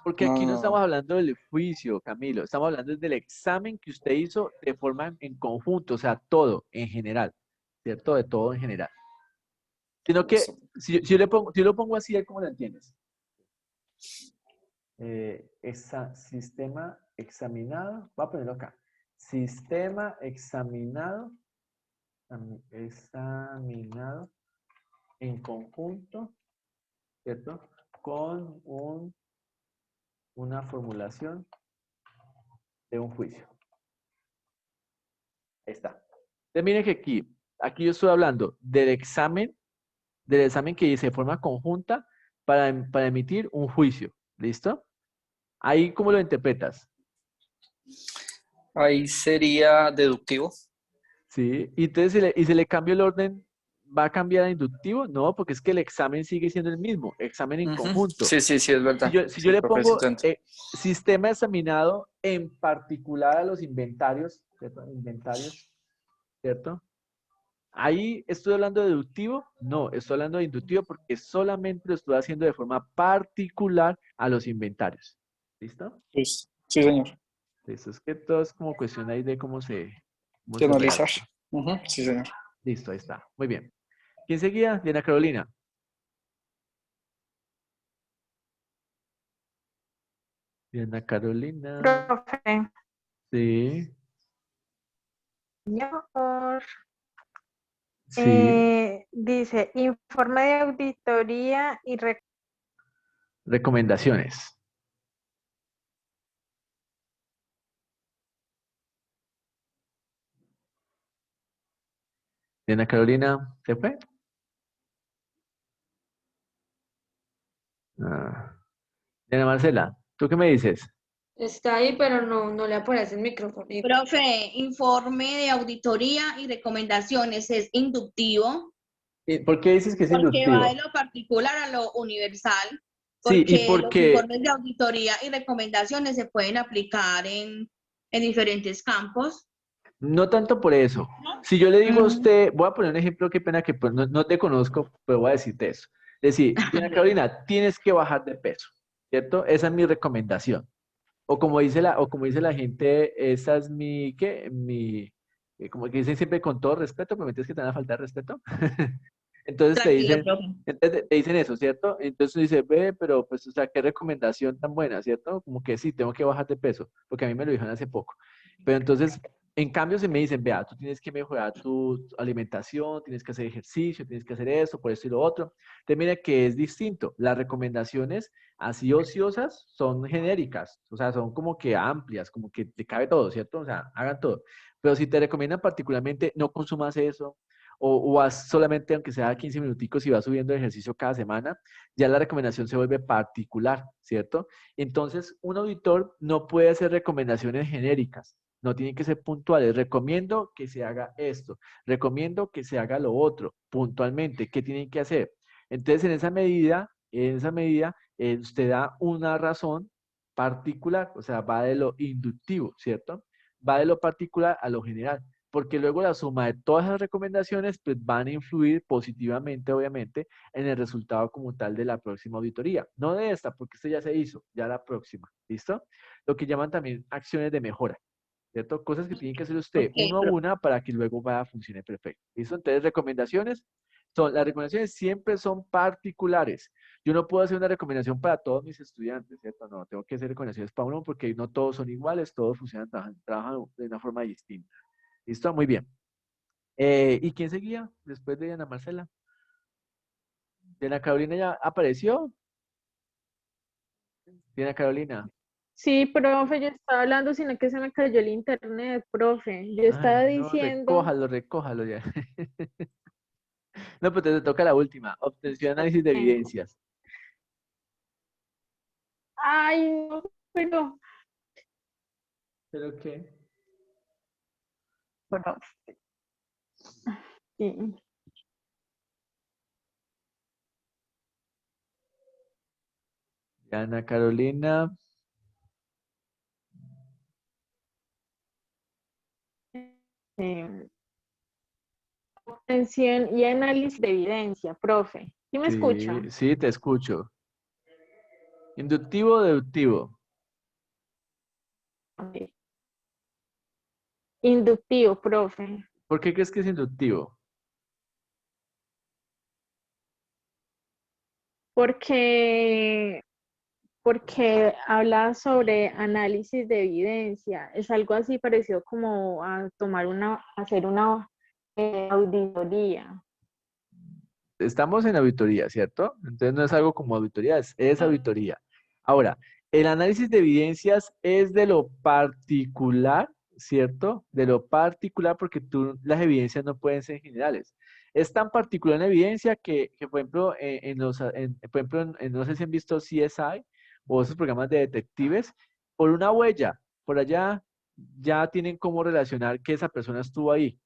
Porque No, aquí no, no estamos no. hablando del juicio, Camilo, estamos hablando del examen que usted hizo de forma en conjunto, o sea, todo en general, ¿cierto? De todo en general. Sino que, Listo. si yo lo pongo así, ¿cómo lo entiendes? Sistema examinado, voy a ponerlo acá. Sistema examinado, examinado en conjunto, ¿cierto? Con una formulación de un juicio. Ahí está. Entonces, miren que aquí yo estoy hablando del examen que hice de forma conjunta para emitir un juicio. ¿Listo? Ahí, ¿cómo lo interpretas? Ahí sería deductivo. Sí, y entonces y se le cambia el orden, ¿va a cambiar a inductivo? No, porque es que el examen sigue siendo el mismo, examen en Ujú. conjunto. Sí, sí, sí, es verdad. Si yo Sí, le profe, sí, pongo te entiendo. sistema examinado en particular a los inventarios, ¿cierto? Inventarios, ¿cierto? Ahí estoy hablando de deductivo, no, estoy hablando de inductivo porque solamente lo estoy haciendo de forma particular a los inventarios. ¿Listo? Sí, sí, señor. Listo, es que todo es como cuestión ahí de cómo Que se analizar. redacta. Ujú. Sí, señor. Listo, ahí está. Muy bien. ¿Quién seguía? Diana Carolina. Diana Carolina. Profe, Sí, señor, sí. dice, informe de auditoría y Recomendaciones. Diana Carolina, ¿se fue? Ah. Diana Marcela, ¿tú qué me dices? Está ahí, pero no le aparece el micrófono. Profe, informe de auditoría y recomendaciones es inductivo ¿Por qué dices que es porque va de inductivo? lo particular a lo universal, Sí, y porque los porque, informes de auditoría y recomendaciones se pueden aplicar en diferentes campos. no tanto por eso. Si yo le digo a Ujú. usted, voy a poner un ejemplo, qué pena que pues, no te conozco, pero voy a decirte eso. Es decir, Diana Carolina, tienes que bajar de peso, ¿cierto? Esa es mi recomendación. O como dice la gente, esa es mi, ¿qué? Como que dicen siempre con todo respeto, pero me tienes que te van a faltar respeto. Entonces Tranquilo, profe. te dicen eso, ¿cierto? Entonces uno dice, ve, pero pues, o sea, qué recomendación tan buena, ¿cierto? Como que sí, tengo que bajar de peso, porque a mí me lo dijeron hace poco. Pero entonces, en cambio, se me dicen, vea, tú tienes que mejorar tu alimentación, tienes que hacer ejercicio, tienes que hacer eso, por esto y lo otro. Entonces, mira que es distinto. Las recomendaciones así ociosas son genéricas, o sea, son como que amplias, como que te cabe todo, ¿cierto? O sea, hagan todo. Pero si te recomiendan particularmente, no consumas eso, o haz solamente, aunque sea 15 minuticos y vas subiendo ejercicio cada semana, ya la recomendación se vuelve particular, ¿cierto? Entonces, un auditor no puede hacer recomendaciones genéricas, no tienen que ser puntuales. Recomiendo que se haga esto, recomiendo que se haga lo otro, puntualmente, ¿qué tienen que hacer? Entonces, en esa medida, usted da una razón particular, o sea, va de lo inductivo, ¿cierto? Va de lo particular a lo general, porque luego la suma de todas las recomendaciones pues van a influir positivamente, obviamente, en el resultado como tal de la próxima auditoría. No de esta, porque esta ya se hizo, ya la próxima, ¿listo? Lo que llaman también acciones de mejora, ¿cierto? Cosas que tiene que hacer usted Ok, uno a profe. una para que luego vaya a funcionar perfecto, ¿listo? Entonces, las recomendaciones siempre son particulares. Yo no puedo hacer una recomendación para todos mis estudiantes, ¿cierto? No, tengo que hacer recomendaciones para uno porque no todos son iguales, todos funcionan, trabajan de una forma distinta. ¿Listo? Muy bien. ¿Y quién seguía después de Ana Marcela? ¿Diana Carolina ya apareció? Diana Carolina. Sí, profe, yo estaba hablando, sino que se me cayó el internet, profe. Yo Ay, estaba no, diciendo, recójalo ya. No, pero te toca la última. Obtención y análisis de evidencias. ay, no, pero, ¿Pero qué? profe, sí. Diana Carolina. Eh, obtención y análisis de evidencia, profe. ¿Sí me escucha? Sí, sí, te escucho. Inductivo o deductivo. Ok. Inductivo, profe. ¿Por qué crees que es inductivo? Porque, porque habla sobre análisis de evidencia. Es algo así parecido como a hacer una auditoría. Estamos en auditoría, ¿cierto? Entonces no es algo como auditoría, es auditoría. Ahora, el análisis de evidencias es de lo particular, ¿cierto? De lo particular porque las evidencias no pueden ser generales. Es tan particular en evidencia que, por ejemplo, no sé si han visto CSI o esos programas de detectives, por una huella, por allá ya tienen cómo relacionar que esa persona estuvo ahí.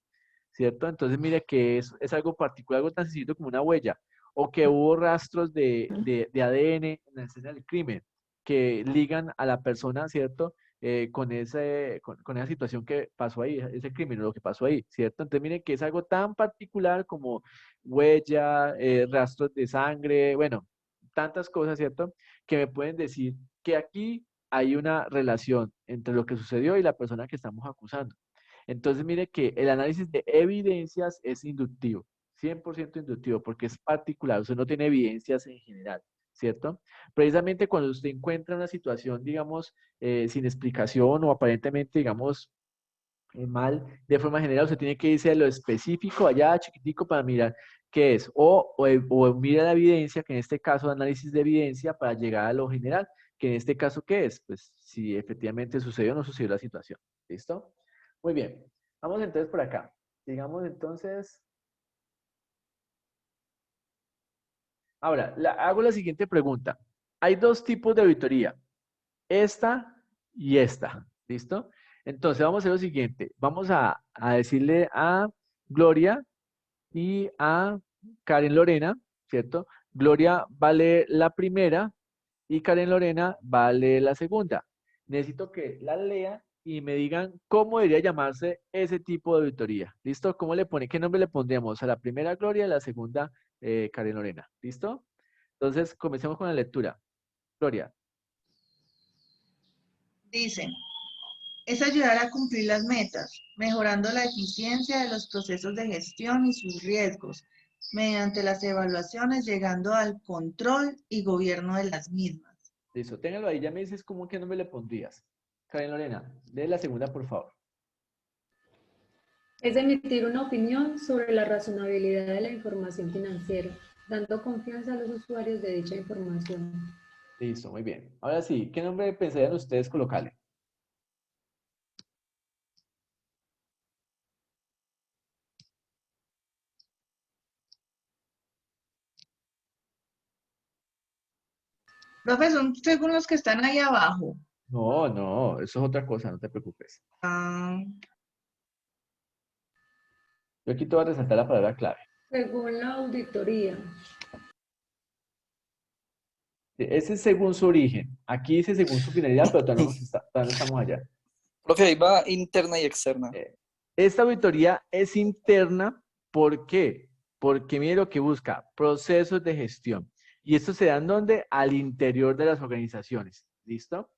¿Cierto? Entonces, mire que es algo particular, algo tan sencillo como una huella, o que hubo rastros de ADN en la escena del crimen que ligan a la persona, ¿cierto? Con esa situación que pasó ahí, ese crimen, o lo que pasó ahí, ¿cierto? Entonces, miren que es algo tan particular como huella, rastros de sangre, bueno, tantas cosas, ¿cierto? Que me pueden decir que aquí hay una relación entre lo que sucedió y la persona que estamos acusando. Entonces, mire que el análisis de evidencias es inductivo, 100% inductivo, porque es particular, usted no tiene evidencias en general, ¿cierto? Precisamente cuando usted encuentra una situación, digamos, sin explicación o aparentemente, digamos, mal, de forma general, usted tiene que irse a lo específico, allá chiquitico, para mirar qué es, o mira la evidencia, que en este caso análisis de evidencia, para llegar a lo general, que en este caso, ¿qué es? Pues si efectivamente sucedió o no sucedió la situación, ¿listo? Muy bien, vamos entonces por acá. Digamos entonces, ahora, hago la siguiente pregunta. Hay dos tipos de auditoría, esta y esta, ¿listo? Entonces vamos a hacer lo siguiente. Vamos a decirle a Gloria y a Karen Lorena, ¿cierto? Gloria vale la primera y Karen Lorena vale la segunda. Necesito que la lean y me digan cómo debería llamarse ese tipo de auditoría. ¿Listo? ¿Qué nombre le pondríamos a la primera Gloria y a la segunda Karen Lorena? ¿Listo? Entonces, comencemos con la lectura. Gloria. Dice, es ayudar a cumplir las metas, mejorando la eficiencia de los procesos de gestión y sus riesgos, mediante las evaluaciones, llegando al control y gobierno de las mismas. Listo, téngalo ahí. Ya me dices cómo, qué nombre le pondrías. Karen Lorena, lee la segunda, por favor. Es emitir una opinión sobre la razonabilidad de la información financiera, dando confianza a los usuarios de dicha información. Listo, muy bien. Ahora sí, ¿qué nombre pensarían ustedes colocarle? Profe, son según los que están ahí abajo. No, no, eso es otra cosa, no te preocupes. Ah, Yo aquí te voy a resaltar la palabra clave. Según la auditoría, Ese es según su origen. Aquí dice según su finalidad, pero todavía no estamos allá. Profe, ahí va interna y externa. Esta auditoría es interna, ¿por qué? Porque mire lo que busca, procesos de gestión. Y esto se da en donde? Al interior de las organizaciones. ¿Listo?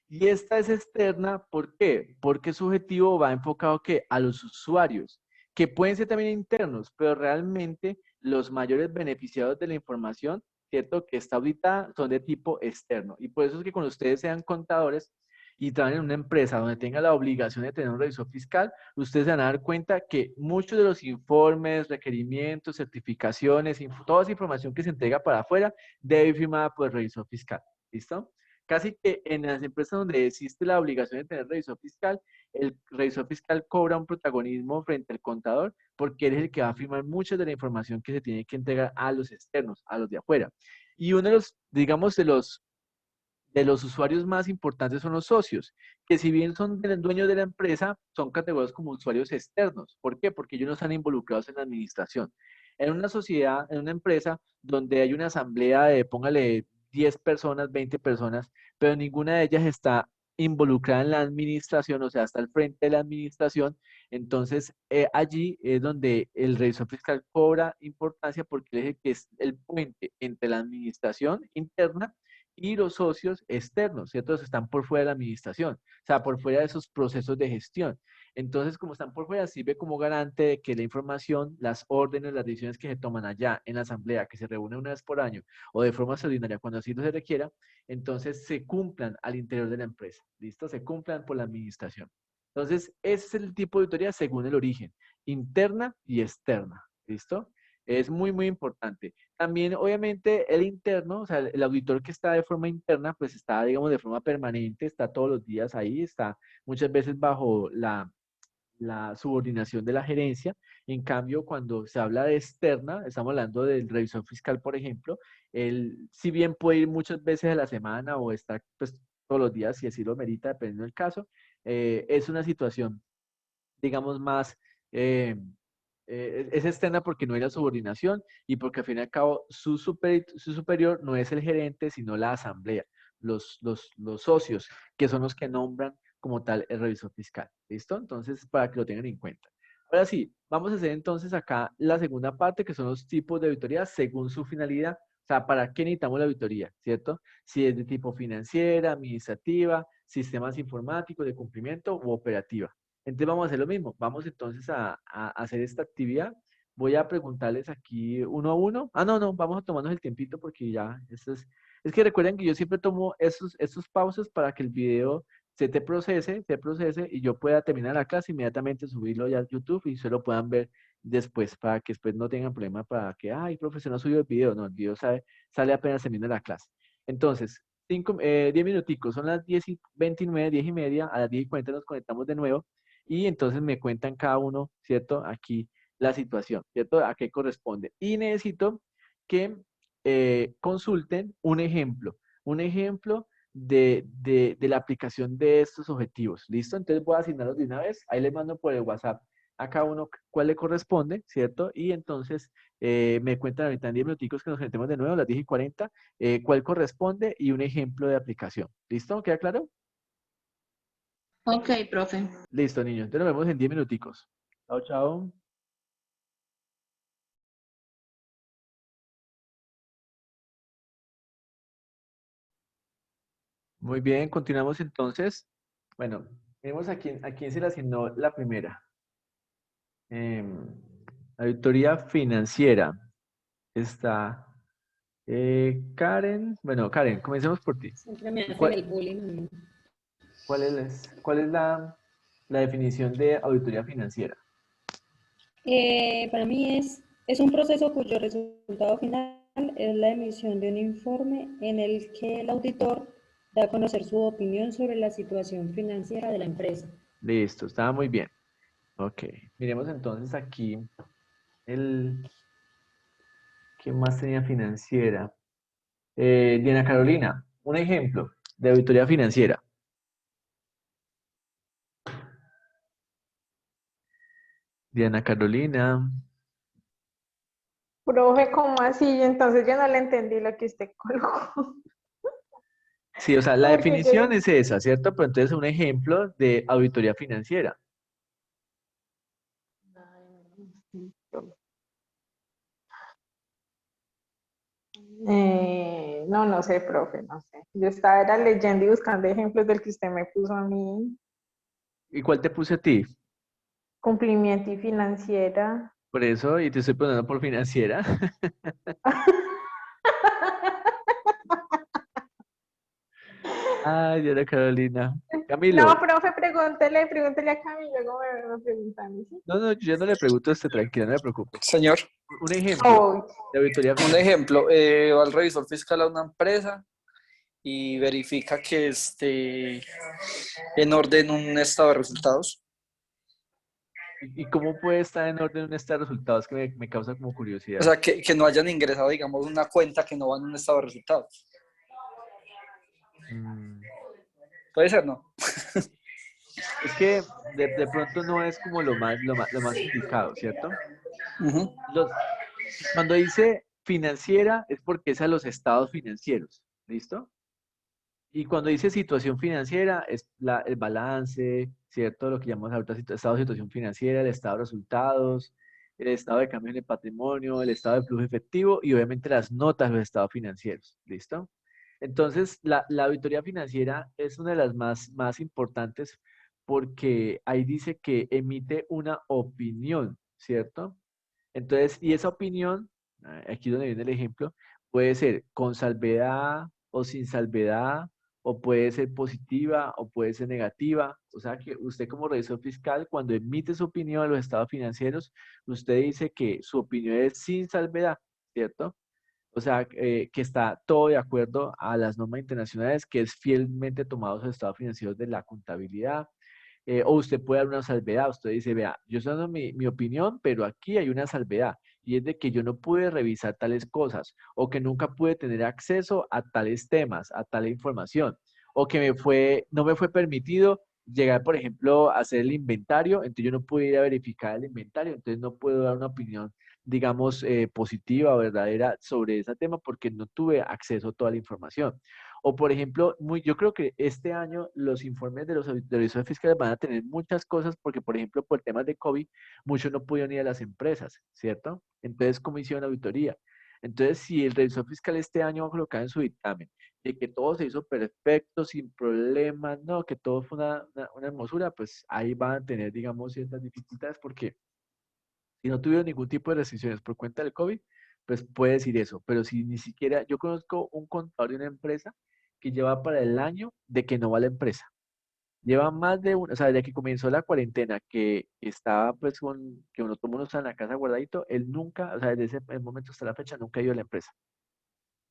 Y esta es externa, ¿por qué? Porque su objetivo va enfocado ¿qué? A los usuarios, que pueden ser también internos, pero realmente los mayores beneficiados de la información, ¿cierto? Que está auditada son de tipo externo. Y por eso es que cuando ustedes sean contadores y trabajen en una empresa donde tenga la obligación de tener un revisor fiscal, ustedes se van a dar cuenta que muchos de los informes, requerimientos, certificaciones, toda esa información que se entrega para afuera debe ir firmada por el revisor fiscal. ¿Listo? Casi que en las empresas donde existe la obligación de tener revisor fiscal, el revisor fiscal cobra un protagonismo frente al contador porque él es el que va a firmar mucha de la información que se tiene que entregar a los externos, a los de afuera. Y uno de los, digamos, de los usuarios más importantes son los socios, que si bien son dueños de la empresa, son categorizados como usuarios externos. ¿Por qué? Porque ellos no están involucrados en la administración. En una sociedad, en una empresa donde hay una asamblea de, póngale, 10 personas, 20 personas, pero ninguna de ellas está involucrada en la administración, o sea, está al frente de la administración, entonces allí es donde el revisor fiscal cobra importancia porque él es el que es el puente entre la administración interna y los socios externos, ¿cierto? Están por fuera de la administración, o sea, por fuera de esos procesos de gestión. Entonces, como están por fuera, sirve como garante de que la información, las órdenes, las decisiones que se toman allá en la asamblea, que se reúne una vez por año o de forma extraordinaria cuando así lo se requiera, entonces se cumplan al interior de la empresa, ¿listo? Se cumplan por la administración. Entonces, ese es el tipo de auditoría según el origen, interna y externa, ¿listo? Es muy, muy importante. También, obviamente, el interno, o sea, el auditor que está de forma interna, pues está, digamos, de forma permanente, está todos los días ahí, está muchas veces bajo la subordinación de la gerencia. En cambio, cuando se habla de externa, estamos hablando del revisor fiscal, por ejemplo, él, si bien puede ir muchas veces a la semana o estar, pues, todos los días, si así lo merita, dependiendo del caso, es una situación, digamos, más... es externa porque no hay la subordinación y porque al fin y al cabo su superior no es el gerente, sino la asamblea, los socios, que son los que nombran como tal el revisor fiscal. ¿Listo? Entonces, para que lo tengan en cuenta. Ahora sí, vamos a hacer entonces acá la segunda parte, que son los tipos de auditoría según su finalidad. O sea, ¿para qué necesitamos la auditoría? ¿Cierto? Si es de tipo financiera, administrativa, sistemas informáticos de cumplimiento u operativa. Entonces vamos a hacer lo mismo. Vamos entonces a hacer esta actividad. Voy a preguntarles aquí uno a uno. Ah, no, no, vamos a tomarnos el tiempito porque ya, es que recuerden que yo siempre tomo estos pausas para que el video se procese y yo pueda terminar la clase inmediatamente subirlo ya a YouTube y se lo puedan ver después para que después no tengan problema para que, ay, profesor, no subió el video. No, el video sale apenas termina la clase. Entonces, 10 minuticos, son las 10:29, 10:30, a las 10:40 nos conectamos de nuevo y entonces me cuentan cada uno, ¿cierto? Aquí la situación, ¿cierto? ¿A qué corresponde? Y necesito que consulten un ejemplo de la aplicación de estos objetivos, ¿listo? Entonces voy a asignarlos de una vez, ahí les mando por el WhatsApp a cada uno cuál le corresponde, ¿cierto? Y entonces me cuentan ahorita en 10 minuticos que nos conectemos de nuevo, a las 10:40, cuál corresponde y un ejemplo de aplicación, ¿listo? ¿Queda claro? Ok, profe. Listo, niños. Entonces nos vemos en 10 minuticos. Chao, chao. Muy bien, continuamos entonces. Bueno, vemos a quién se le asignó la primera. Em, Auditoría financiera. Está Karen. Bueno, Karen, comencemos por ti. Siempre me hacen ¿Cuál, el bullying. cuál es la definición de auditoría financiera? Para mí es un proceso cuyo resultado final es la emisión de un informe en el que el auditor da a conocer su opinión sobre la situación financiera de la empresa. Listo, estaba muy bien. Ok, miremos entonces aquí el... ¿Qué más tenía financiera? Diana Carolina, un ejemplo de auditoría financiera. Diana Carolina. Profe, ¿cómo así? Entonces yo no le entendí lo que usted colocó. Sí, o sea, la Porque definición yo... es esa, ¿cierto? Pero entonces un ejemplo de auditoría financiera. No, no sé, profe, no sé. Yo estaba era leyendo y buscando ejemplos del que usted me puso a mí. ¿Y cuál te puse a ti? Cumplimiento y financiera. Por eso, y te estoy poniendo por financiera. Ay, Diana Carolina. No, Camilo. profe, pregúntele a Camilo, luego me pregunta a mí, ¿sí? No, no, yo no le pregunto a usted, tranquila, no le preocupe. Señor, Un ejemplo Oh, de auditoría un financiera. ejemplo, va el revisor fiscal a una empresa y verifica que esté en orden un estado de resultados. ¿Y cómo puede estar en orden un estado de resultados que me causa como O curiosidad? sea, que no hayan ingresado, digamos, una cuenta que no va en un estado de resultados. Mm, Puede ser, ¿no? Es que de pronto no es como lo más indicado, ¿cierto? Ujú. Los, Cuando dice financiera es porque es a los estados financieros, ¿listo? Y cuando dice situación financiera es el balance, ¿cierto? Lo que llamamos ahorita estado de situación financiera, el estado de resultados, el estado de cambio en el patrimonio, el estado de flujo efectivo y obviamente las notas de los estados financieros, ¿listo? Entonces, la auditoría financiera es una de las más importantes porque ahí dice que emite una opinión, ¿cierto? Entonces, y esa opinión, aquí donde viene el ejemplo, puede ser con salvedad o sin salvedad, o puede ser positiva o puede ser negativa. O sea que usted como revisor fiscal, cuando emite su opinión a los estados financieros, usted dice que su opinión es sin salvedad, ¿cierto? O sea, que está todo de acuerdo a las normas internacionales, que es fielmente tomado los estados financieros de la contabilidad, o usted puede dar una salvedad. Usted dice, vea, yo estoy dando mi opinión, pero aquí hay una salvedad. Y es de que yo no pude revisar tales cosas, o que nunca pude tener acceso a tales temas, a tal información, o que no me fue permitido llegar, por ejemplo, a hacer el inventario, entonces yo no pude ir a verificar el inventario, entonces no puedo dar una opinión, digamos, positiva o verdadera sobre ese tema porque no tuve acceso a toda la información. O por ejemplo, yo creo que este año los informes de los auditores fiscales van a tener muchas cosas porque, por ejemplo, por temas de COVID, muchos no pudieron ir a las empresas, ¿cierto? Entonces, ¿cómo hicieron auditoría? Entonces, si el revisor fiscal este año va a colocar en su dictamen de que todo se hizo perfecto, sin problemas, no, que todo fue una hermosura, pues ahí van a tener, digamos, ciertas dificultades porque si no tuvieron ningún tipo de restricciones por cuenta del COVID, pues puede decir eso. Pero si ni siquiera, yo conozco un contador de una empresa que lleva para el año de que no va a la empresa. Lleva más de o sea, desde que comenzó la cuarentena, que estaba pues que uno, todo el mundo está en la casa guardadito, él nunca, o sea, desde ese momento hasta la fecha, nunca ha ido a la empresa.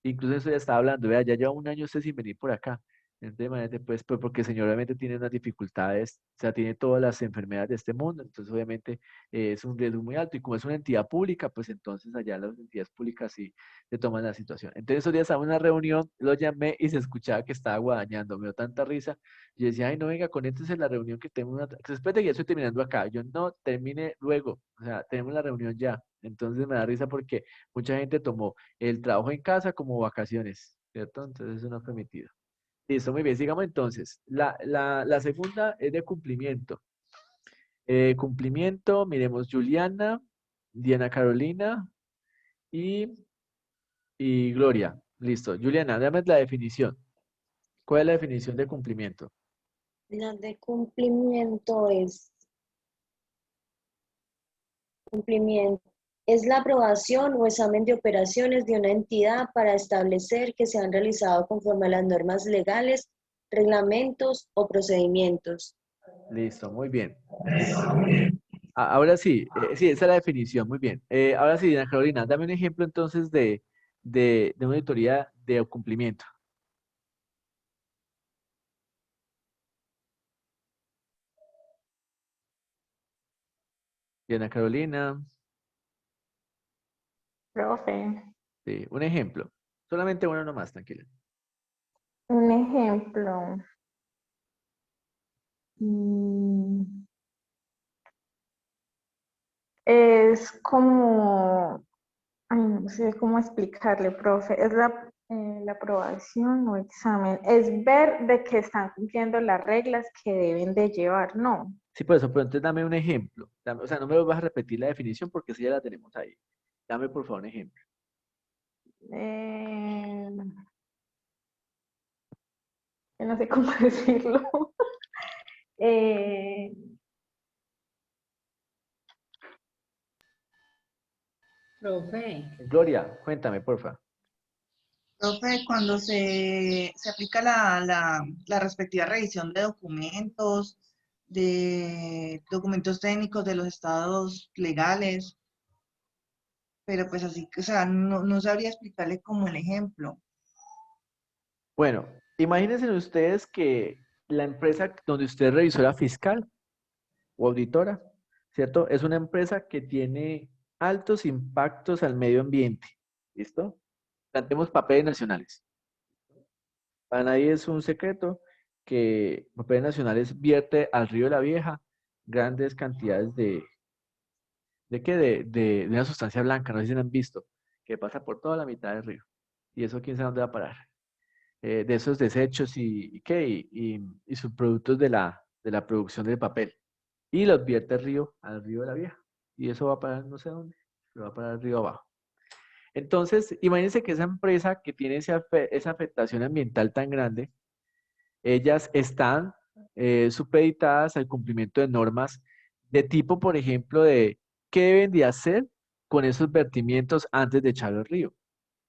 Incluso eso ya estaba hablando, vea, ya lleva un año usted sin venir por acá. Entonces, imagínate, pues porque el señor obviamente tiene unas dificultades, o sea, tiene todas las enfermedades de este mundo, entonces obviamente es un riesgo muy alto. Y como es una entidad pública, pues entonces allá las entidades públicas sí se toman la situación. Entonces, esos días estaba en una reunión, lo llamé y se escuchaba que estaba guadañando, me dio tanta risa. Yo decía, ay, no, venga, conéctese en la reunión que tengo una. Espérate que ya estoy terminando acá. Yo no, termine luego, o sea, tenemos la reunión ya. Entonces me da risa porque mucha gente tomó el trabajo en casa como vacaciones, ¿cierto? Entonces eso no es permitido. Listo, muy bien, sigamos entonces. La segunda es de cumplimiento. Cumplimiento, miremos Juliana, Diana Carolina y, y Gloria. Listo. Juliana, dame la definición. ¿Cuál es la definición de cumplimiento? La de cumplimiento cumplimiento. Es la aprobación o examen de operaciones de una entidad para establecer que se han realizado conforme a las normas legales, reglamentos o procedimientos. Listo, muy bien. Ahora sí, sí, esa es la definición, muy bien. Ahora sí, Diana Carolina, dame un ejemplo entonces de una auditoría de cumplimiento. Diana Carolina, Profe, sí, un ejemplo. Solamente uno nomás, tranquila. un ejemplo. Mm, Es como, ay, no sé cómo explicarle, profe. Es la aprobación o examen. Es ver de que están cumpliendo las reglas que deben de llevar, ¿no? Sí, por eso, pero entonces dame un ejemplo. O sea, no me vas a repetir la definición porque sí ya la tenemos ahí. Dame por favor un ejemplo. Eh, yo no sé cómo decirlo. Eh, Profe, Gloria, cuéntame, porfa. Profe, cuando se aplica la respectiva revisión de documentos técnicos de los estados legales, pero pues así, o sea, no sabría explicarle como el ejemplo. Bueno, imagínense ustedes que la empresa donde usted revisó la fiscal o auditora, ¿cierto? Es una empresa que tiene altos impactos al medio ambiente. ¿Listo? Plantemos papeles nacionales. Para nadie es un secreto que Papeles Nacionales vierte al río de la Vieja grandes cantidades ¿de qué? De una sustancia blanca, no sé si la han visto, que pasa por toda la mitad del río. Y eso quién sabe dónde va a parar. De esos desechos y subproductos de la producción del papel. Y los vierte al río de la Vieja. Y eso va a parar no sé dónde, pero va a parar al río abajo. Entonces, imagínense que esa empresa que tiene esa afectación ambiental tan grande, ellas están supeditadas al cumplimiento de normas de tipo, por ejemplo, de qué deben de hacer con esos vertimientos antes de echarlo al río.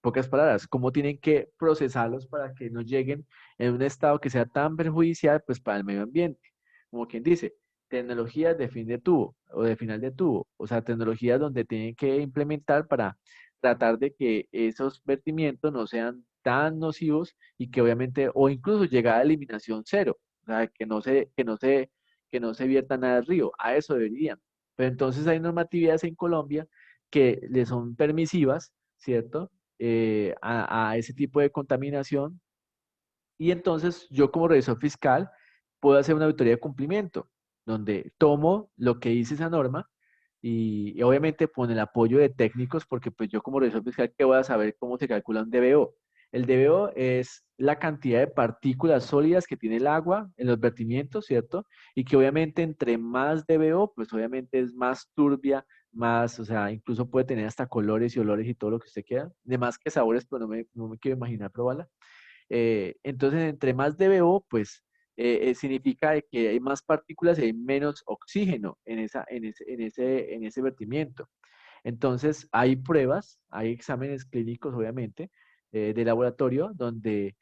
Pocas palabras, cómo tienen que procesarlos para que no lleguen en un estado que sea tan perjudicial pues para el medio ambiente. Como quien dice, tecnologías de fin de tubo o de final de tubo, o sea, tecnologías donde tienen que implementar para tratar de que esos vertimientos no sean tan nocivos y que obviamente, o incluso llegar a eliminación cero, o sea, que no se vierta nada al río, a eso deberían. Pero entonces hay normatividades en Colombia que le son permisivas, ¿cierto? A ese tipo de contaminación. Y entonces yo como revisor fiscal puedo hacer una auditoría de cumplimiento, donde tomo lo que dice esa norma y obviamente con el apoyo de técnicos, porque pues yo como revisor fiscal, ¿qué voy a saber cómo se calcula un DBO? El DBO es la cantidad de partículas sólidas que tiene el agua en los vertimientos, ¿cierto? Y que obviamente entre más DBO, pues obviamente es más turbia, más, o sea, incluso puede tener hasta colores y olores y todo lo que usted quiera. De más que sabores, pero no me quiero imaginar probarla. Entonces, entre más DBO, pues significa de que hay más partículas y hay menos oxígeno en ese vertimiento. Entonces, hay pruebas, hay exámenes clínicos, obviamente, de laboratorio, donde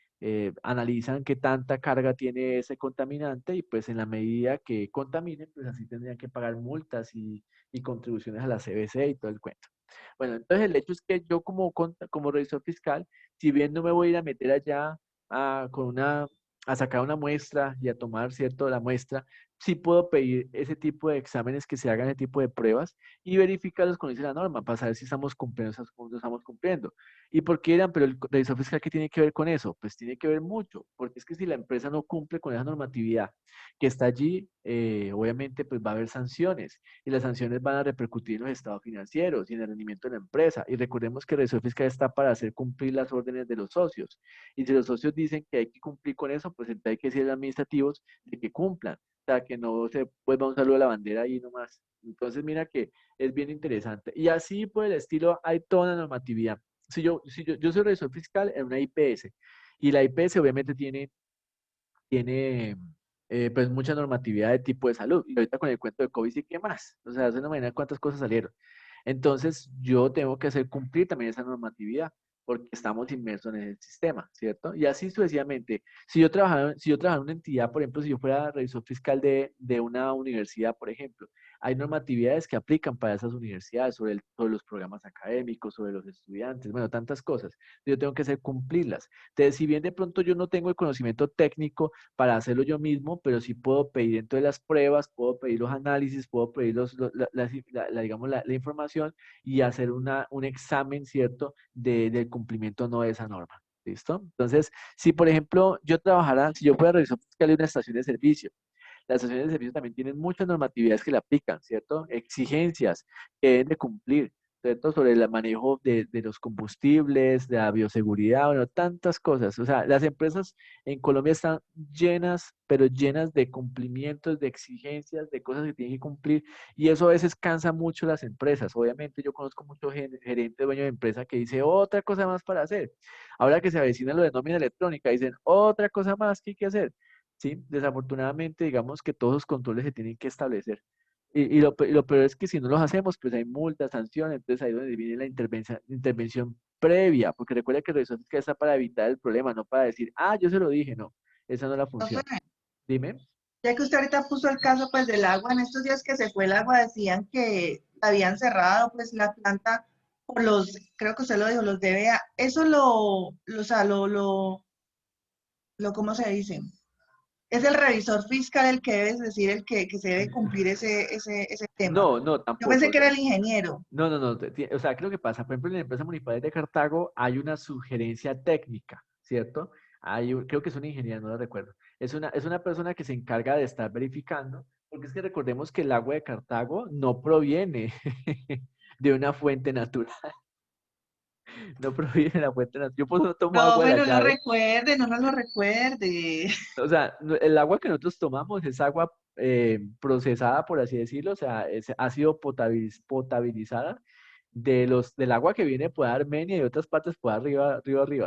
analizan qué tanta carga tiene ese contaminante y pues en la medida que contaminen, pues así tendrían que pagar multas y contribuciones a la CBC y todo el cuento. Bueno, entonces el hecho es que yo como revisor fiscal, si bien no me voy a ir a meter allá a sacar una muestra y a tomar, ¿cierto?, la muestra, sí puedo pedir ese tipo de exámenes que se hagan ese tipo de pruebas y verificarlos con dice la norma para saber si estamos cumpliendo, no estamos cumpliendo. ¿Y por qué eran? Pero el revisor fiscal, ¿qué tiene que ver con eso? Pues tiene que ver mucho, porque es que si la empresa no cumple con esa normatividad que está allí, obviamente pues va a haber sanciones y las sanciones van a repercutir en los estados financieros y en el rendimiento de la empresa. Y recordemos que el revisor fiscal está para hacer cumplir las órdenes de los socios. Y si los socios dicen que hay que cumplir con eso, pues entonces hay que decirle a los administrativos de que cumplan. O sea, que no se vuelva un saludo a la bandera ahí nomás. Entonces, mira que es bien interesante. Y así por el estilo hay toda una normatividad. Yo soy revisor fiscal en una IPS y la IPS obviamente tiene pues mucha normatividad de tipo de salud. Y ahorita con el cuento de COVID, sí, ¿qué más? O sea, hace una manera cuántas cosas salieron. Entonces, yo tengo que hacer cumplir también esa normatividad, porque estamos inmersos en el sistema, ¿cierto? Y así sucesivamente. Si yo trabajara en una entidad, por ejemplo, si yo fuera revisor fiscal de una universidad, por ejemplo, hay normatividades que aplican para esas universidades sobre los programas académicos, sobre los estudiantes, bueno, tantas cosas. Yo tengo que hacer cumplirlas. Entonces, si bien de pronto yo no tengo el conocimiento técnico para hacerlo yo mismo, pero sí puedo pedir dentro de las pruebas, puedo pedir los análisis, puedo pedir digamos, la información y hacer un examen, ¿cierto?, del cumplimiento no de esa norma. ¿Listo? Entonces, si por ejemplo si yo fuera revisor fiscal de una estación de servicio, las estaciones de servicio también tienen muchas normatividades que le aplican, ¿cierto? Exigencias que deben de cumplir, ¿cierto? Sobre el manejo de los combustibles, de la bioseguridad, bueno, tantas cosas. O sea, las empresas en Colombia están llenas, pero llenas de cumplimientos, de exigencias, de cosas que tienen que cumplir, y eso a veces cansa mucho las empresas. Obviamente yo conozco muchos gerentes, dueños de empresa que dice otra cosa más para hacer. Ahora que se avecina lo de nómina electrónica, dicen otra cosa más que hay que hacer. Sí, desafortunadamente, digamos que todos los controles se tienen que establecer. Y lo peor es que si no los hacemos, pues hay multas, sanciones, entonces ahí es donde viene la intervención previa, porque recuerda que el revisor fiscal está para evitar el problema, no para decir, ah, yo se lo dije, no, esa no es la función. Profe, Dime. ya que usted ahorita puso el caso pues del agua, en estos días que se fue el agua decían que habían cerrado pues la planta por creo que usted lo dijo, los DBA. Eso o sea, ¿cómo se dice? Es el revisor fiscal el que debe decir que se debe cumplir ese tema. No, no, Yo pensé tampoco. que era el ingeniero. No, no, no. O sea, ¿qué es lo que pasa? Por ejemplo, en la empresa municipal de Cartago hay una sugerencia técnica, ¿cierto? Creo que es una ingeniera, no lo recuerdo. Es una persona que se encarga de estar verificando, porque es que recordemos que el agua de Cartago no proviene de una fuente natural, no proviene de la fuente natural. Yo pues no tomo agua de Profe, la no lo llave. recuerde, no nos lo recuerde. O sea, el agua que nosotros tomamos es agua procesada, por así decirlo, o sea, ha sido potabilizada del agua que viene por Armenia y otras partes por arriba,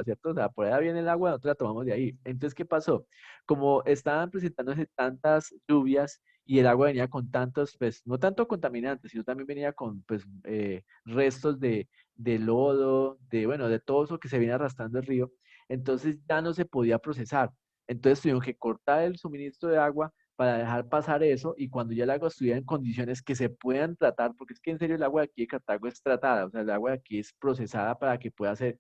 ¿cierto? O sea, por allá viene el agua, nosotros la tomamos de ahí. Entonces, ¿qué pasó? Como estaban presentándose tantas lluvias y el agua venía con tantos, pues, no tanto contaminantes, sino también venía con, pues, restos de lodo, bueno, de todo eso que se viene arrastrando el río, entonces ya no se podía procesar. Entonces tuvieron que cortar el suministro de agua para dejar pasar eso y cuando ya el agua estuviera en condiciones que se puedan tratar, porque es que en serio el agua de aquí de Cartago es tratada, o sea, el agua de aquí es procesada para que pueda ser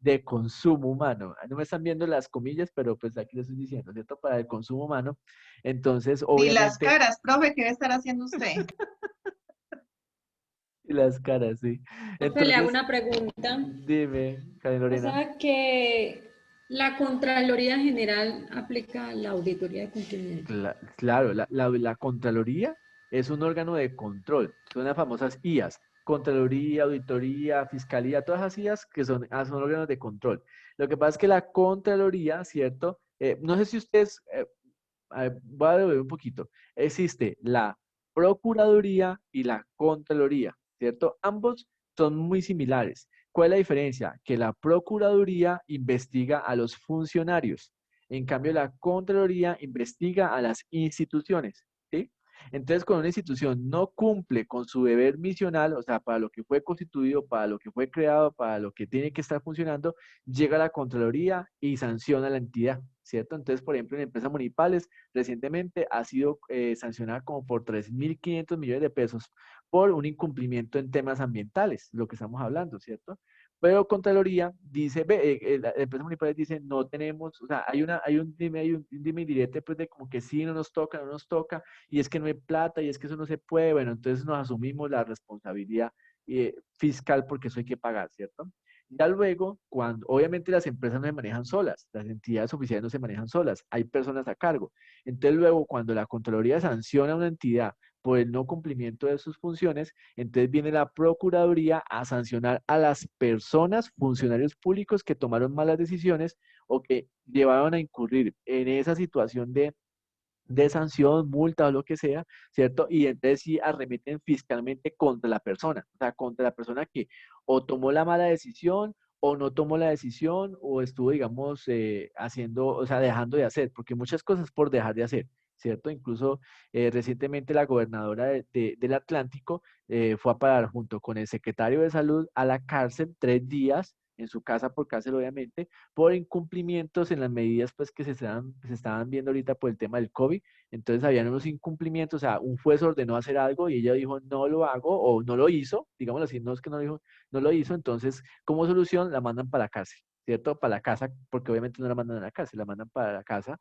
de consumo humano. No me están viendo las comillas, pero pues aquí lo estoy diciendo, ¿cierto? Para el consumo humano. Entonces, Ni las obviamente, caras, profe, ¿qué debe estar haciendo usted? y las caras, sí. Profe, le hago Entonces, una pregunta. dime, Karen O Lorena. sea que la Contraloría General aplica la auditoría de cumplimiento. Claro, la Contraloría es un órgano de control, son las famosas IAS, Contraloría, Auditoría, Fiscalía, todas esas IAS que son órganos de control. Lo que pasa es que la Contraloría, ¿cierto? No sé si ustedes, a ver, voy a devolver un poquito, existe la Procuraduría y la Contraloría, ¿cierto? Ambos son muy similares. ¿Cuál es la diferencia? Que la Procuraduría investiga a los funcionarios. En cambio, la Contraloría investiga a las instituciones, ¿sí? Entonces, cuando una institución no cumple con su deber misional, o sea, para lo que fue constituido, para lo que fue creado, para lo que tiene que estar funcionando, llega la Contraloría y sanciona a la entidad, ¿cierto? Entonces, por ejemplo, en empresas municipales, recientemente ha sido sancionada como por 3.500 millones de pesos por un incumplimiento en temas ambientales, lo que estamos hablando, ¿cierto? Pero Contraloría dice, la empresa municipal dice, no tenemos, o sea, hay un dime y direte, pues de como que sí, no nos toca, no nos toca, y es que no hay plata, y es que eso no se puede, bueno, entonces nos asumimos la responsabilidad fiscal porque eso hay que pagar, ¿cierto? Ya luego, cuando, obviamente las empresas no se manejan solas, las entidades oficiales no se manejan solas, hay personas a cargo. Entonces luego, cuando la Contraloría sanciona a una entidad por el no cumplimiento de sus funciones, entonces viene la Procuraduría a sancionar a las personas, funcionarios públicos que tomaron malas decisiones o que llevaron a incurrir en esa situación de sanción, multa o lo que sea, ¿cierto? Y entonces sí arremeten fiscalmente contra la persona, o sea, contra la persona que o tomó la mala decisión o no tomó la decisión o estuvo, digamos, haciendo, o sea, dejando de hacer, porque muchas cosas por dejar de hacer, ¿cierto? Incluso recientemente la gobernadora del Atlántico fue a parar junto con el secretario de Salud a la cárcel 3 días, en su casa por cárcel obviamente, por incumplimientos en las medidas pues que se estaban viendo ahorita por el tema del COVID. Entonces habían unos incumplimientos, o sea, un juez ordenó hacer algo y ella dijo no lo hago o no lo hizo, digámoslo así, no es que no lo dijo, no lo hizo, entonces como solución la mandan para la cárcel, ¿cierto? Para la casa, porque obviamente no la mandan a la cárcel, la mandan para la casa,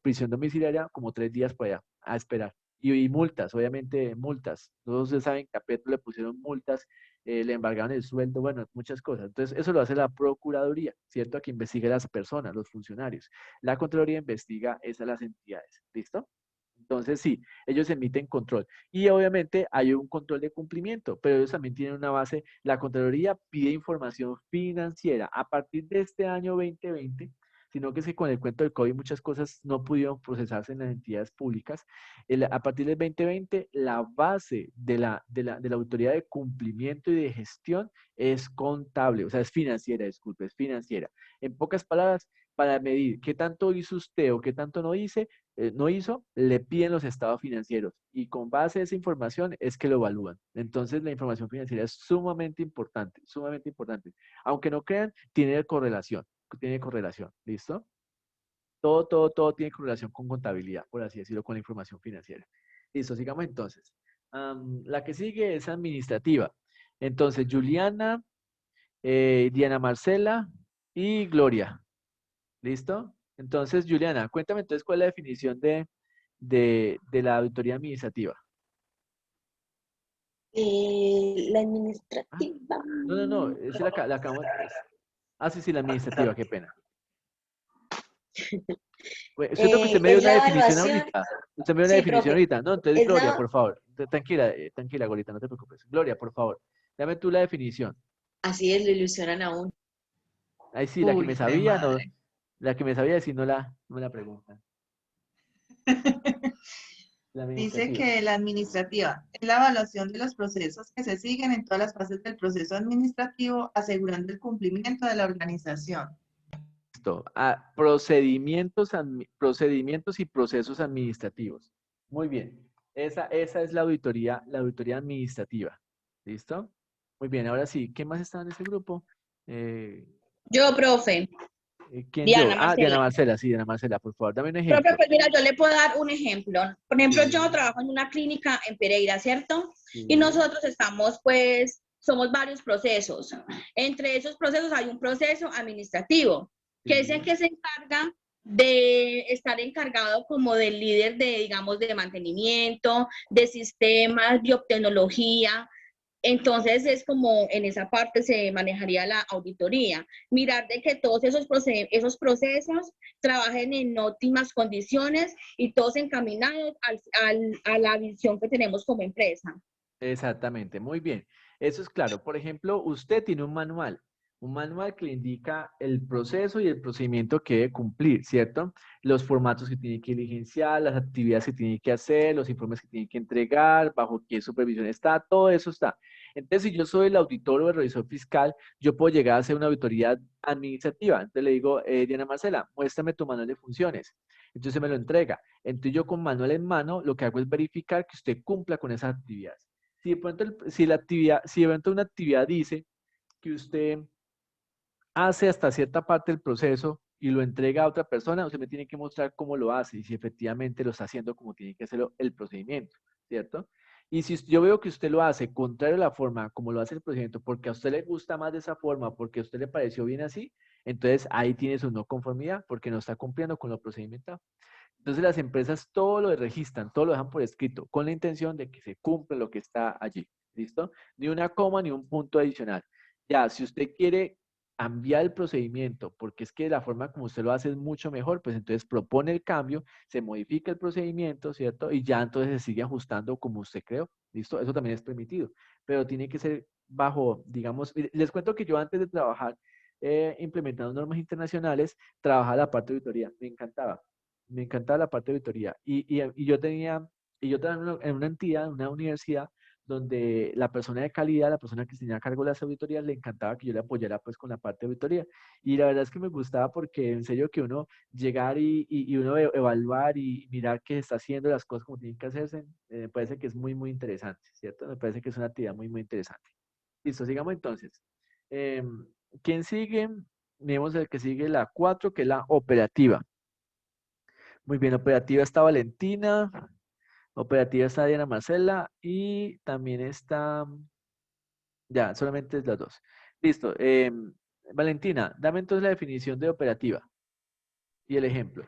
prisión domiciliaria como 3 días por allá a esperar. Y multas, obviamente multas. Todos ustedes saben que a Petro le pusieron multas, le embargaron el sueldo, bueno, muchas cosas. Entonces, eso lo hace la Procuraduría, ¿cierto? A que investiga a las personas, los funcionarios. La Contraloría investiga es a las entidades, ¿listo? Entonces, sí, ellos emiten control. Y obviamente hay un control de cumplimiento, pero ellos también tienen una base. La Contraloría pide información financiera a partir de este año 2020, sino que es que con el cuento del COVID muchas cosas no pudieron procesarse en las entidades públicas. A partir del 2020, la base de la autoridad de cumplimiento y de gestión es contable, o sea, es financiera, disculpe, es financiera. En pocas palabras, para medir qué tanto hizo usted o qué tanto no hizo, le piden los estados financieros y con base a esa información es que lo evalúan. Entonces, la información financiera es sumamente importante, sumamente importante. Aunque no crean, tiene correlación, ¿listo? Todo tiene correlación con contabilidad, por así decirlo, con la información financiera. Listo, sigamos entonces. La que sigue es administrativa. Entonces, Juliana, Diana Marcela y Gloria. ¿Listo? Entonces, Juliana, cuéntame entonces cuál es la definición de la auditoría administrativa. La Ah, administrativa. no, esa la acabamos. Sí, la administrativa, qué pena. Siento que usted me dio Es una la definición evaluación. ahorita. Usted me dio una Sí, definición profe. ahorita. No, entonces, Es Gloria, la, por favor. Tranquila, tranquila, Gorita, no te preocupes. Gloria, por favor. Dame tú la definición. así es, lo ilusionan aún. Ahí sí, la que Uy, me jue sabía, no. madre. La que me sabía, sí, no me la preguntan. La Dice administrativa. que la administrativa es la evaluación de los procesos que se siguen en todas las fases del proceso administrativo, asegurando el cumplimiento de la organización. Listo. Procedimientos y procesos administrativos. Muy bien. Esa es la auditoría administrativa. ¿Listo? Muy bien, ahora sí, ¿qué más está en ese grupo? Eh, Yo, profe, ¿Quién yo? Diana Diana Marcela. Marcela, sí, Diana Marcela, por favor, dame un Profe, ejemplo. pues mira, yo le puedo dar un ejemplo. Por ejemplo, yo Sí, trabajo en una clínica en Pereira, ¿cierto? Y sí, nosotros estamos, pues, somos varios procesos. Entre esos procesos hay un proceso administrativo, que es el sí. que se encarga de estar encargado como del líder de, digamos, de mantenimiento, de sistemas, biotecnología. Entonces es como en esa parte se manejaría la auditoría, mirar de que todos esos procesos trabajen en óptimas condiciones y todos encaminados a la visión que tenemos como empresa. Exactamente, muy bien. Eso es claro. Por ejemplo, usted tiene un manual que le indica el proceso y el procedimiento que debe cumplir, ¿cierto? Los formatos que tiene que diligenciar, las actividades que tiene que hacer, los informes que tiene que entregar, bajo qué supervisión está, todo eso está. Entonces, si yo soy el auditor o el revisor fiscal, yo puedo llegar a hacer una auditoría administrativa. Entonces le digo, Diana Marcela, muéstrame tu manual de funciones. Entonces me lo entrega. Entonces yo con manual en mano, lo que hago es verificar que usted cumpla con esas actividades. Si de pronto, si de pronto una actividad dice que usted hace hasta cierta parte del proceso y lo entrega a otra persona, usted me tiene que mostrar cómo lo hace y si efectivamente lo está haciendo como tiene que hacerlo el procedimiento, ¿cierto? Y si yo veo que usted lo hace contrario a la forma como lo hace el procedimiento, porque a usted le gusta más de esa forma, porque a usted le pareció bien así, entonces ahí tiene su no conformidad, porque no está cumpliendo con lo procedimental. Entonces las empresas todo lo registran, todo lo dejan por escrito, con la intención de que se cumpla lo que está allí. ¿Listo? Ni una coma ni un punto adicional. Ya, si usted quiere cambiar el procedimiento, porque es que la forma como usted lo hace es mucho mejor, pues entonces propone el cambio, se modifica el procedimiento, ¿cierto? Y ya entonces se sigue ajustando como usted creó. ¿Listo? Eso también es permitido, pero tiene que ser bajo, digamos, les cuento que yo antes de trabajar implementando normas internacionales, trabajaba la parte de auditoría, me encantaba la parte de auditoría. Y yo trabajaba en una entidad, en una universidad, donde la persona de calidad, la persona que tenía a cargo de las auditorías, le encantaba que yo le apoyara pues con la parte de auditoría. Y la verdad es que me gustaba porque en serio que uno llegar y uno evaluar y mirar que está haciendo las cosas como tienen que hacerse, me parece que es muy, muy interesante, ¿cierto? Me parece que es una actividad muy, muy interesante. Listo, sigamos entonces. ¿Quién sigue? Miremos el que sigue, la 4, que es la operativa. Muy bien, operativa está Valentina, operativa está Diana Marcela y también está, ya, solamente es las dos. Listo. Valentina, dame entonces la definición de operativa y el ejemplo.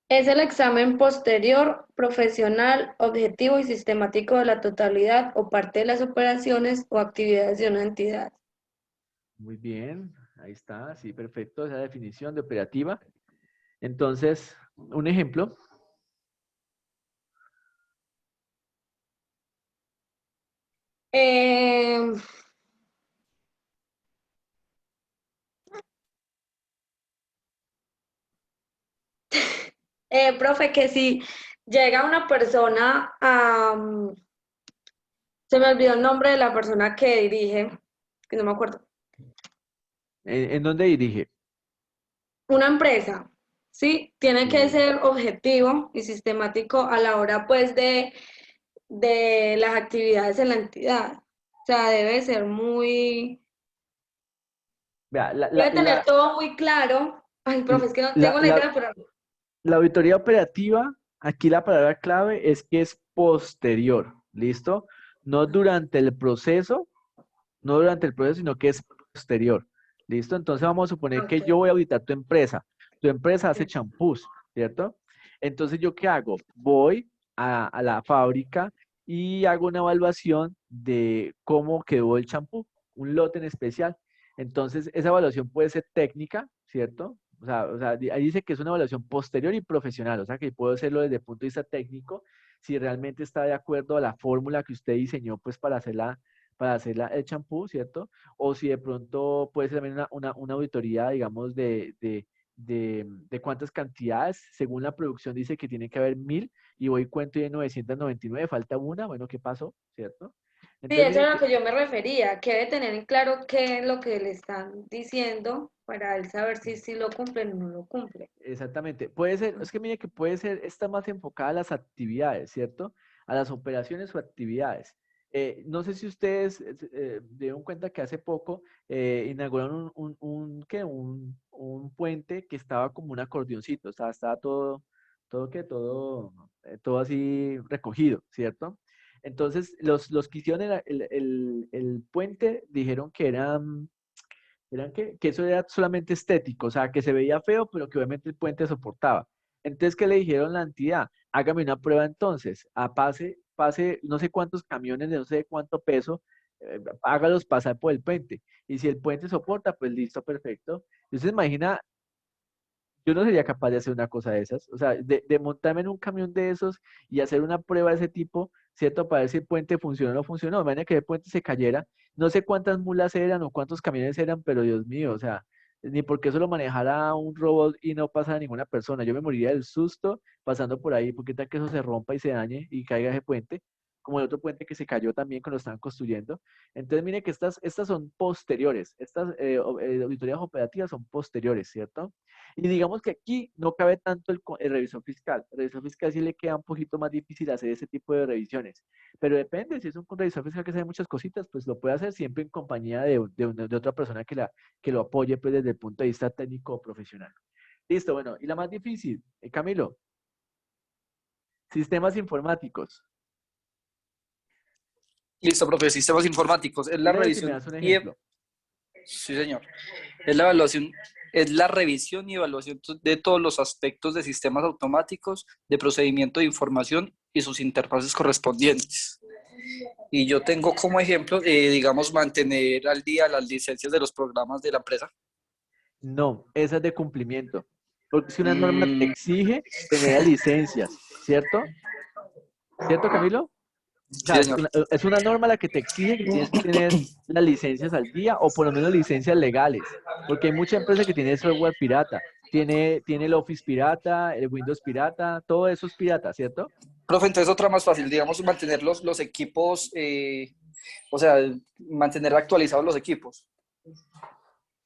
Es el examen posterior, profesional, objetivo y sistemático de la totalidad o parte de las operaciones o actividades de una entidad. Muy bien, ahí está, sí, perfecto, esa definición de operativa. Entonces, un ejemplo. Eh, profe, que si llega una persona a... se me olvidó el nombre de la persona que dirige, que no me acuerdo. ¿En dónde dirige? Una empresa, ¿sí? Tiene que Sí. ser objetivo y sistemático a la hora, pues, de las actividades en la entidad. O sea, debe ser muy... Vea, Debe tener todo muy claro. Ay, profe, es que no la- tengo la la- idea, pero... la auditoría operativa, aquí la palabra clave es que es posterior, ¿listo? No durante el proceso, no durante el proceso, sino que es posterior, ¿listo? Entonces vamos a suponer que Ok. yo voy a auditar tu empresa. Tu empresa hace champús, ¿cierto? Entonces, ¿yo qué hago? Voy a la fábrica y hago una evaluación de cómo quedó el champú, un lote en especial. Entonces, esa evaluación puede ser técnica, ¿cierto? Ahí dice que es una evaluación posterior y profesional, o sea, que puedo hacerlo desde el punto de vista técnico, si realmente está de acuerdo a la fórmula que usted diseñó, pues, para hacer el champú, ¿cierto? O si de pronto puede ser también una auditoría, digamos, de cuántas cantidades, según la producción dice que tiene que haber 1000 y voy cuento y hay 999, falta una, bueno, ¿qué pasó? ¿Cierto? Sí, Entonces, eso es miren a lo que que yo me refería, que debe tener en claro qué es lo que le están diciendo para él saber si lo cumplen o no lo cumplen. exactamente, puede ser, es que mire que puede ser, está más enfocada a las actividades, ¿cierto? A las operaciones o actividades. No sé si ustedes dieron cuenta que hace poco inauguraron ¿qué? Un puente que estaba como un acordeoncito, estaba todo así recogido, ¿cierto? Entonces, los que hicieron el puente dijeron que eran que eso era solamente estético, o sea, que se veía feo, pero que obviamente el puente soportaba. Entonces, ¿qué le dijeron a la entidad? Hágame una prueba entonces, pase no sé cuántos camiones de no sé cuánto peso, hágalos pasar por el puente. Y si el puente soporta, pues listo, perfecto. Entonces, imagina, yo no sería capaz de hacer una cosa de esas, o sea, de montarme en un camión de esos y hacer una prueba de ese tipo, ¿cierto? Para ver si el puente funcionó o no funcionó. Imagina que el puente se cayera, no sé cuántas mulas eran o cuántos camiones eran, pero Dios mío, o sea, ni porque eso lo manejara un robot y no pasara ninguna persona. Yo me moriría del susto pasando por ahí, porque tal que eso se rompa y se dañe y caiga ese puente, como el otro puente que se cayó también cuando lo estaban construyendo. Entonces, mire que estas son posteriores, estas auditorías operativas son posteriores, ¿cierto? Y digamos que aquí no cabe tanto el revisor fiscal. El revisor fiscal sí le queda un poquito más difícil hacer ese tipo de revisiones. Pero depende, si es un revisor fiscal que sabe muchas cositas, pues lo puede hacer siempre en compañía de otra persona que lo apoye pues, desde el punto de vista técnico o profesional. Listo, bueno. Y la más difícil, Camilo, sistemas informáticos. Listo, profe, sistemas informáticos. Es la Lee si me revisión das un y... ejemplo. Sí, señor. Es la evaluación, es la revisión y evaluación de todos los aspectos de sistemas automáticos, de procedimiento de información y sus interfaces correspondientes. Y yo tengo como ejemplo, digamos, mantener al día las licencias de los programas de la empresa. No, esa es de cumplimiento. Porque si una norma te Mm, exige tener licencias, ¿cierto? ¿Cierto, Camilo? O sí, sea, señor. es una norma la que te exige que tienes que tener las licencias al día o por lo menos licencias legales, porque hay mucha empresa que tiene software pirata, tiene el Office pirata, el Windows pirata, todo eso es pirata, ¿cierto? Profe, entonces otra más fácil, digamos, mantener los equipos, o sea, mantener actualizados los equipos.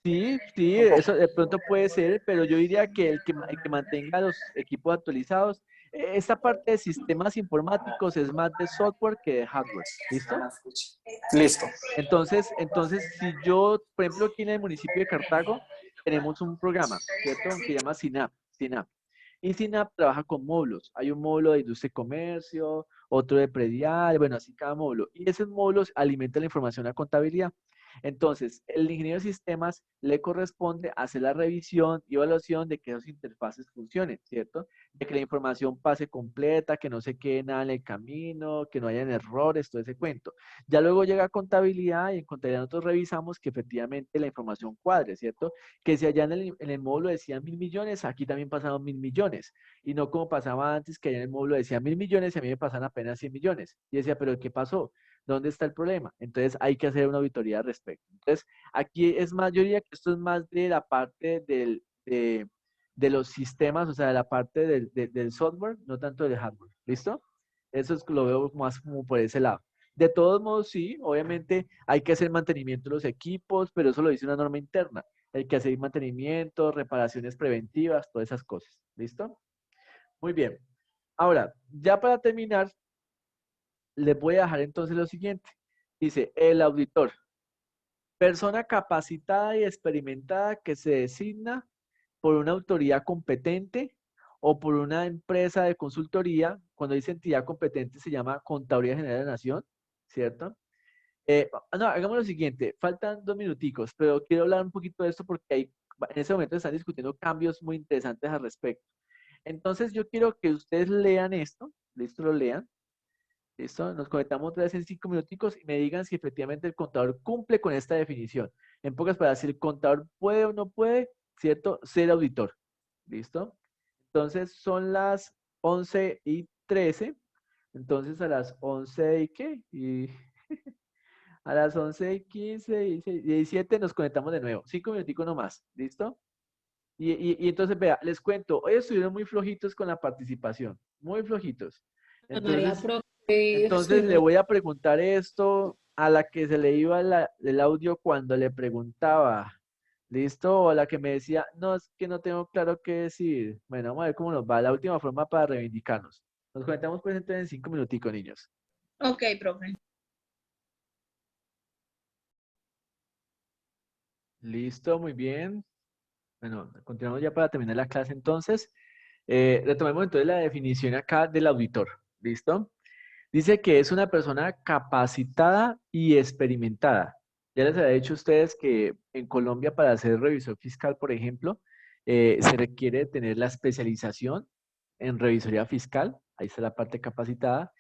Sí, sí, Un poco. eso de pronto puede ser, pero yo diría que el que mantenga los equipos actualizados, esta parte de sistemas informáticos es más de software que de hardware. ¿Listo? Listo. Entonces, si yo, por ejemplo, aquí en el municipio de Cartago, tenemos un programa, ¿cierto? Que se llama SINAP. Y SINAP trabaja con módulos. Hay un módulo de industria y comercio, otro de predial, bueno, así cada módulo. Y esos módulos alimentan la información a contabilidad. Entonces, el ingeniero de sistemas le corresponde hacer la revisión y evaluación de que esas interfaces funcionen, ¿cierto? De que la información pase completa, que no se quede nada en el camino, que no hayan errores, todo ese cuento. Ya luego llega contabilidad y en contabilidad nosotros revisamos que efectivamente la información cuadre, ¿cierto? Que si allá en el módulo decían 1.000 millones, aquí también pasaron 1.000 millones. Y no como pasaba antes, que allá en el módulo decían 1.000 millones y a mí me pasan apenas 100 millones. Y decía, pero ¿qué pasó? ¿Dónde está el problema? Entonces hay que hacer una auditoría al respecto. Entonces, aquí es más, yo diría que esto es más de la parte de los sistemas, o sea, de la parte del software, no tanto del hardware. ¿Listo? Eso es, lo veo más como por ese lado. De todos modos, sí, obviamente hay que hacer mantenimiento de los equipos, pero eso lo dice una norma interna. Hay que hacer mantenimiento, reparaciones preventivas, todas esas cosas. ¿Listo? Muy bien. Ahora, ya para terminar, les voy a dejar entonces lo siguiente. Dice, el auditor, persona capacitada y experimentada que se designa por una autoridad competente o por una empresa de consultoría. Cuando dice entidad competente se llama Contaduría General de la Nación, ¿cierto? No, hagamos lo siguiente, faltan 2 minuticos, pero quiero hablar un poquito de esto porque en ese momento están discutiendo cambios muy interesantes al respecto. Entonces yo quiero que ustedes lean esto, listo, lo lean, listo, nos conectamos otra vez en 5 minuticos y me digan si efectivamente el contador cumple con esta definición. En pocas palabras, si el contador puede o no puede, ¿cierto? Ser auditor, ¿listo? Entonces son las 11:13, entonces a las 11 y qué, y a las 11:15 y 17 nos conectamos de nuevo. 5 minuticos nomás, ¿listo? Y entonces, vea, les cuento, hoy estuvieron muy flojitos con la participación, muy flojitos. María, Entonces, profe, entonces le estuvimos. voy a preguntar esto a la que se le iba el audio cuando le preguntaba, ¿listo? O a la que me decía, no, es que no tengo claro qué decir. Bueno, vamos a ver cómo nos va. La última forma para reivindicarnos. Nos conectamos pues entonces en 5 minuticos, niños. Ok, profe. Listo, muy bien. Bueno, continuamos ya para terminar la clase entonces. Retomemos entonces la definición acá del auditor. ¿Listo? Dice que es una persona capacitada y experimentada. Ya les había dicho a ustedes que en Colombia para ser revisor fiscal, por ejemplo, se requiere tener la especialización en revisoría fiscal, ahí está la parte capacitada,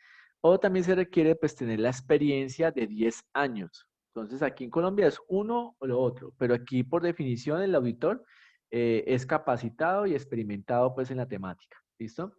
o también se requiere pues tener la experiencia de 10 años. Entonces aquí en Colombia es uno o lo otro, pero aquí por definición el auditor es capacitado y experimentado pues en la temática. ¿Listo?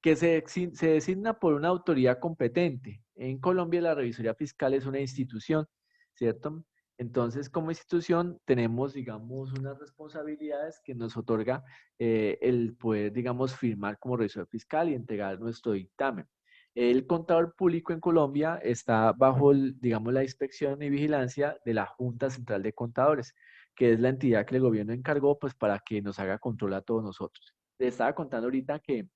Que se designa por una autoridad competente. En Colombia la revisoría fiscal es una institución, ¿cierto? Entonces, como institución tenemos, digamos, unas responsabilidades que nos otorga el poder, digamos, firmar como revisor fiscal y entregar nuestro dictamen. El contador público en Colombia está bajo, digamos, la inspección y vigilancia de la Junta Central de Contadores, que es la entidad que el gobierno encargó, pues, para que nos haga control a todos nosotros. Les estaba contando ahorita que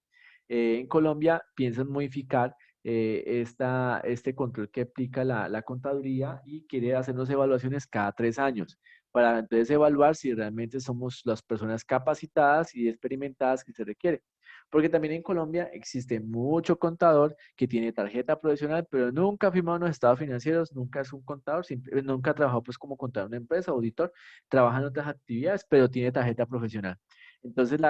en Colombia piensan modificar este control que aplica la contaduría y quiere hacernos evaluaciones cada 3 años para entonces evaluar si realmente somos las personas capacitadas y experimentadas que se requiere. Porque también en Colombia existe mucho contador que tiene tarjeta profesional, pero nunca ha firmado en los estados financieros, nunca es un contador, nunca ha trabajado pues como contador en una empresa, auditor, trabaja en otras actividades, pero tiene tarjeta profesional. Entonces,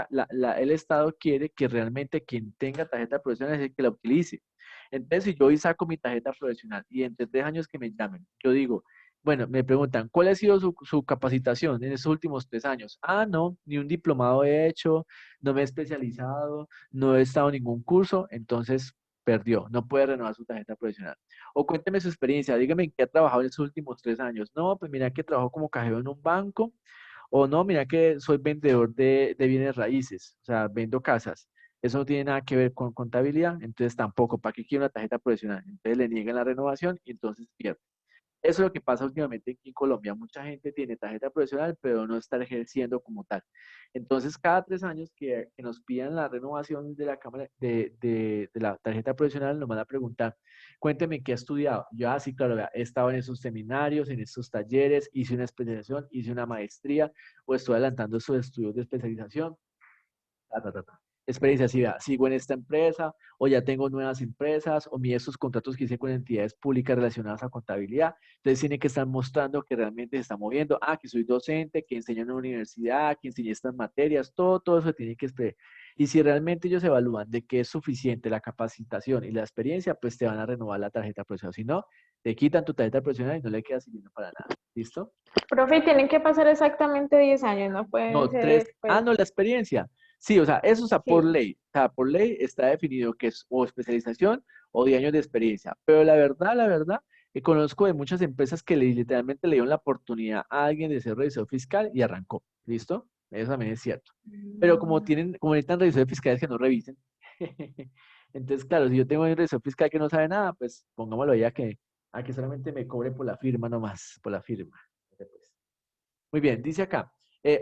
el Estado quiere que realmente quien tenga tarjeta profesional es el que la utilice. Entonces, si yo hoy saco mi tarjeta profesional y entre 3 años que me llamen, yo digo, bueno, me preguntan, ¿cuál ha sido su capacitación en estos últimos 3 años? Ah, no, ni un diplomado he hecho, no me he especializado, no he estado en ningún curso, entonces perdió, no puede renovar su tarjeta profesional. O cuénteme su experiencia, dígame en qué ha trabajado en estos últimos 3 años. No, pues mira que trabajo como cajero en un banco, o no, mira que soy vendedor de bienes raíces, o sea, vendo casas. Eso no tiene nada que ver con contabilidad, entonces tampoco, ¿para qué quiere una tarjeta profesional? Entonces le niegan la renovación y entonces pierde. Eso es lo que pasa últimamente aquí en Colombia. Mucha gente tiene tarjeta profesional, pero no está ejerciendo como tal. Entonces, cada 3 años que nos pidan la renovación de la cámara de la tarjeta profesional, nos van a preguntar, cuénteme qué ha estudiado. Yo, sí, claro, vea, he estado en esos seminarios, en esos talleres, hice una especialización, hice una maestría, o estoy adelantando esos estudios de especialización. Experiencia, si vea, sigo en esta empresa, o ya tengo nuevas empresas, o mire estos contratos que hice con entidades públicas relacionadas a contabilidad. Entonces tiene que estar mostrando que realmente se está moviendo. Que soy docente, que enseño en una universidad, que enseñé estas materias, todo eso tiene que estar. Y si realmente ellos evalúan de que es suficiente la capacitación y la experiencia, pues te van a renovar la tarjeta profesional. Si no, te quitan tu tarjeta profesional y no le queda sirviendo para nada. ¿Listo? Profe, tienen que pasar exactamente 10 años, no pueden No, 3. ser, pues, No, la experiencia. Sí, o sea, eso está por sí. ley. O sea, por ley está definido que es o especialización o 10 años de experiencia. Pero la verdad, conozco de muchas empresas que literalmente le dieron la oportunidad a alguien de ser revisor fiscal y arrancó. ¿Listo? Eso también es cierto. Pero como necesitan revisores fiscales que no revisen. Entonces, claro, si yo tengo un revisor fiscal que no sabe nada, pues pongámoslo ya a que solamente me cobre por la firma nomás, por la firma. Muy bien, dice acá,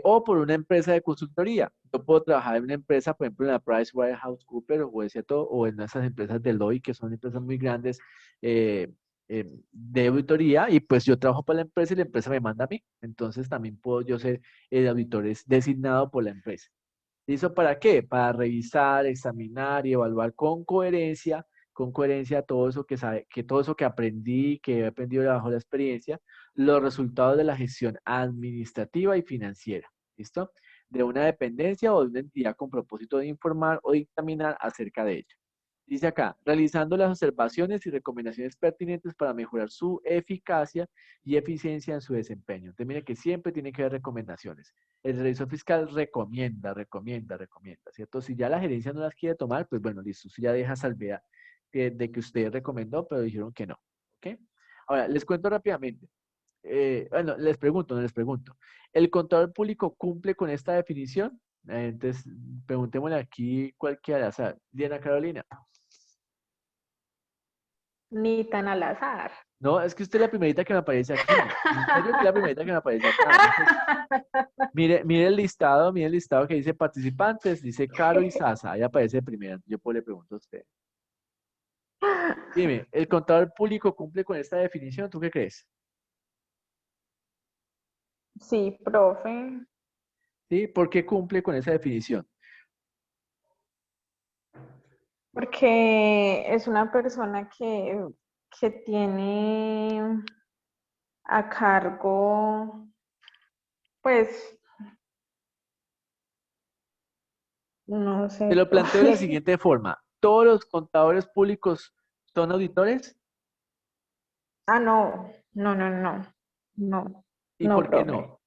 o por una empresa de consultoría. Yo puedo trabajar en una empresa, por ejemplo, en la PricewaterhouseCoopers o cierto, o en esas empresas de Deloitte, que son empresas muy grandes de auditoría, y pues yo trabajo para la empresa y la empresa me manda a mí. Entonces también puedo yo ser el auditor designado por la empresa. ¿Listo para qué? Para revisar, examinar y evaluar con coherencia todo eso que sabe, que todo eso que aprendí, que he aprendido bajo la experiencia, los resultados de la gestión administrativa y financiera. ¿Listo? De una dependencia o de una entidad con propósito de informar o dictaminar acerca de ella. Dice acá, realizando las observaciones y recomendaciones pertinentes para mejorar su eficacia y eficiencia en su desempeño. Entonces, mire que siempre tiene que haber recomendaciones. El revisor fiscal recomienda, ¿cierto? Si ya la gerencia no las quiere tomar, pues bueno, listo, si ya deja salvedad de que usted recomendó, pero dijeron que no. ¿Ok? Ahora, les cuento rápidamente. Bueno, les pregunto, no les pregunto. ¿El contador público cumple con esta definición? Entonces, preguntémosle aquí cualquiera al azar. Diana Carolina. Ni tan al azar. No, es que usted es la primerita que me aparece aquí. En serio que es la primerita que me aparece acá. Entonces, mire el listado que dice participantes, dice Caro y Sasa, ahí aparece primero. Yo pues le pregunto a usted. Dime, ¿el contador público cumple con esta definición? ¿Tú qué crees? Sí, profe. ¿Sí? ¿Por qué cumple con esa definición? Porque es una persona que tiene a cargo, pues, no Te sé, lo planteo de la profe. siguiente forma. ¿Todos los contadores públicos son auditores? No, no, no, no, no, ¿Y no, por qué profe. no?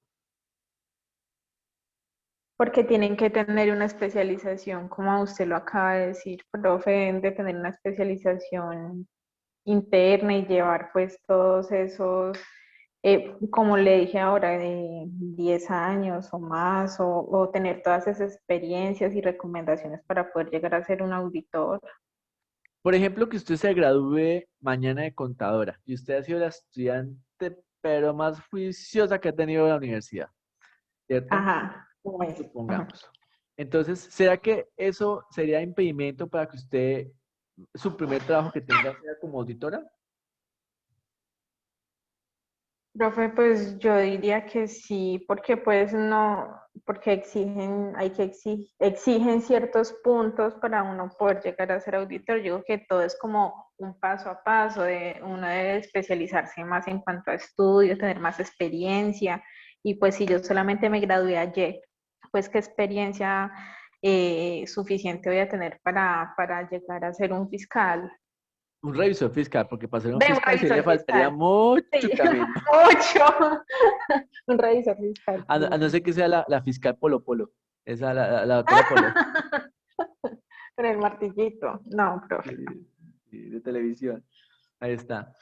Porque tienen que tener una especialización, como usted lo acaba de decir, profe, deben de tener una especialización interna y llevar pues todos esos, como le dije ahora, de 10 años o más, o tener todas esas experiencias y recomendaciones para poder llegar a ser un auditor. Por ejemplo, que usted se gradúe mañana de contadora y usted ha sido la estudiante, pero más juiciosa que ha tenido la universidad, ¿cierto? Ajá, ¿cómo es? Ajá. Supongamos. Entonces, ¿será que eso sería impedimento para que usted, su primer trabajo que tenga sea como auditora? Profe, pues yo diría que sí, porque pues no, porque exigen, exigen ciertos puntos para uno poder llegar a ser auditor. Yo digo que todo es como un paso a paso, uno debe especializarse más en cuanto a estudios, tener más experiencia, y pues si yo solamente me gradué ayer, pues qué experiencia suficiente voy a tener para llegar a ser un fiscal. Un revisor fiscal, porque para ser un De un fiscal sí le revisor faltaría fiscal. mucho Sí, camino. mucho. Un revisor fiscal. A no ser que sea la fiscal Polo Polo. Esa, la doctora Polo. Con el martillito. No, profe. Sí, de televisión. Ahí está.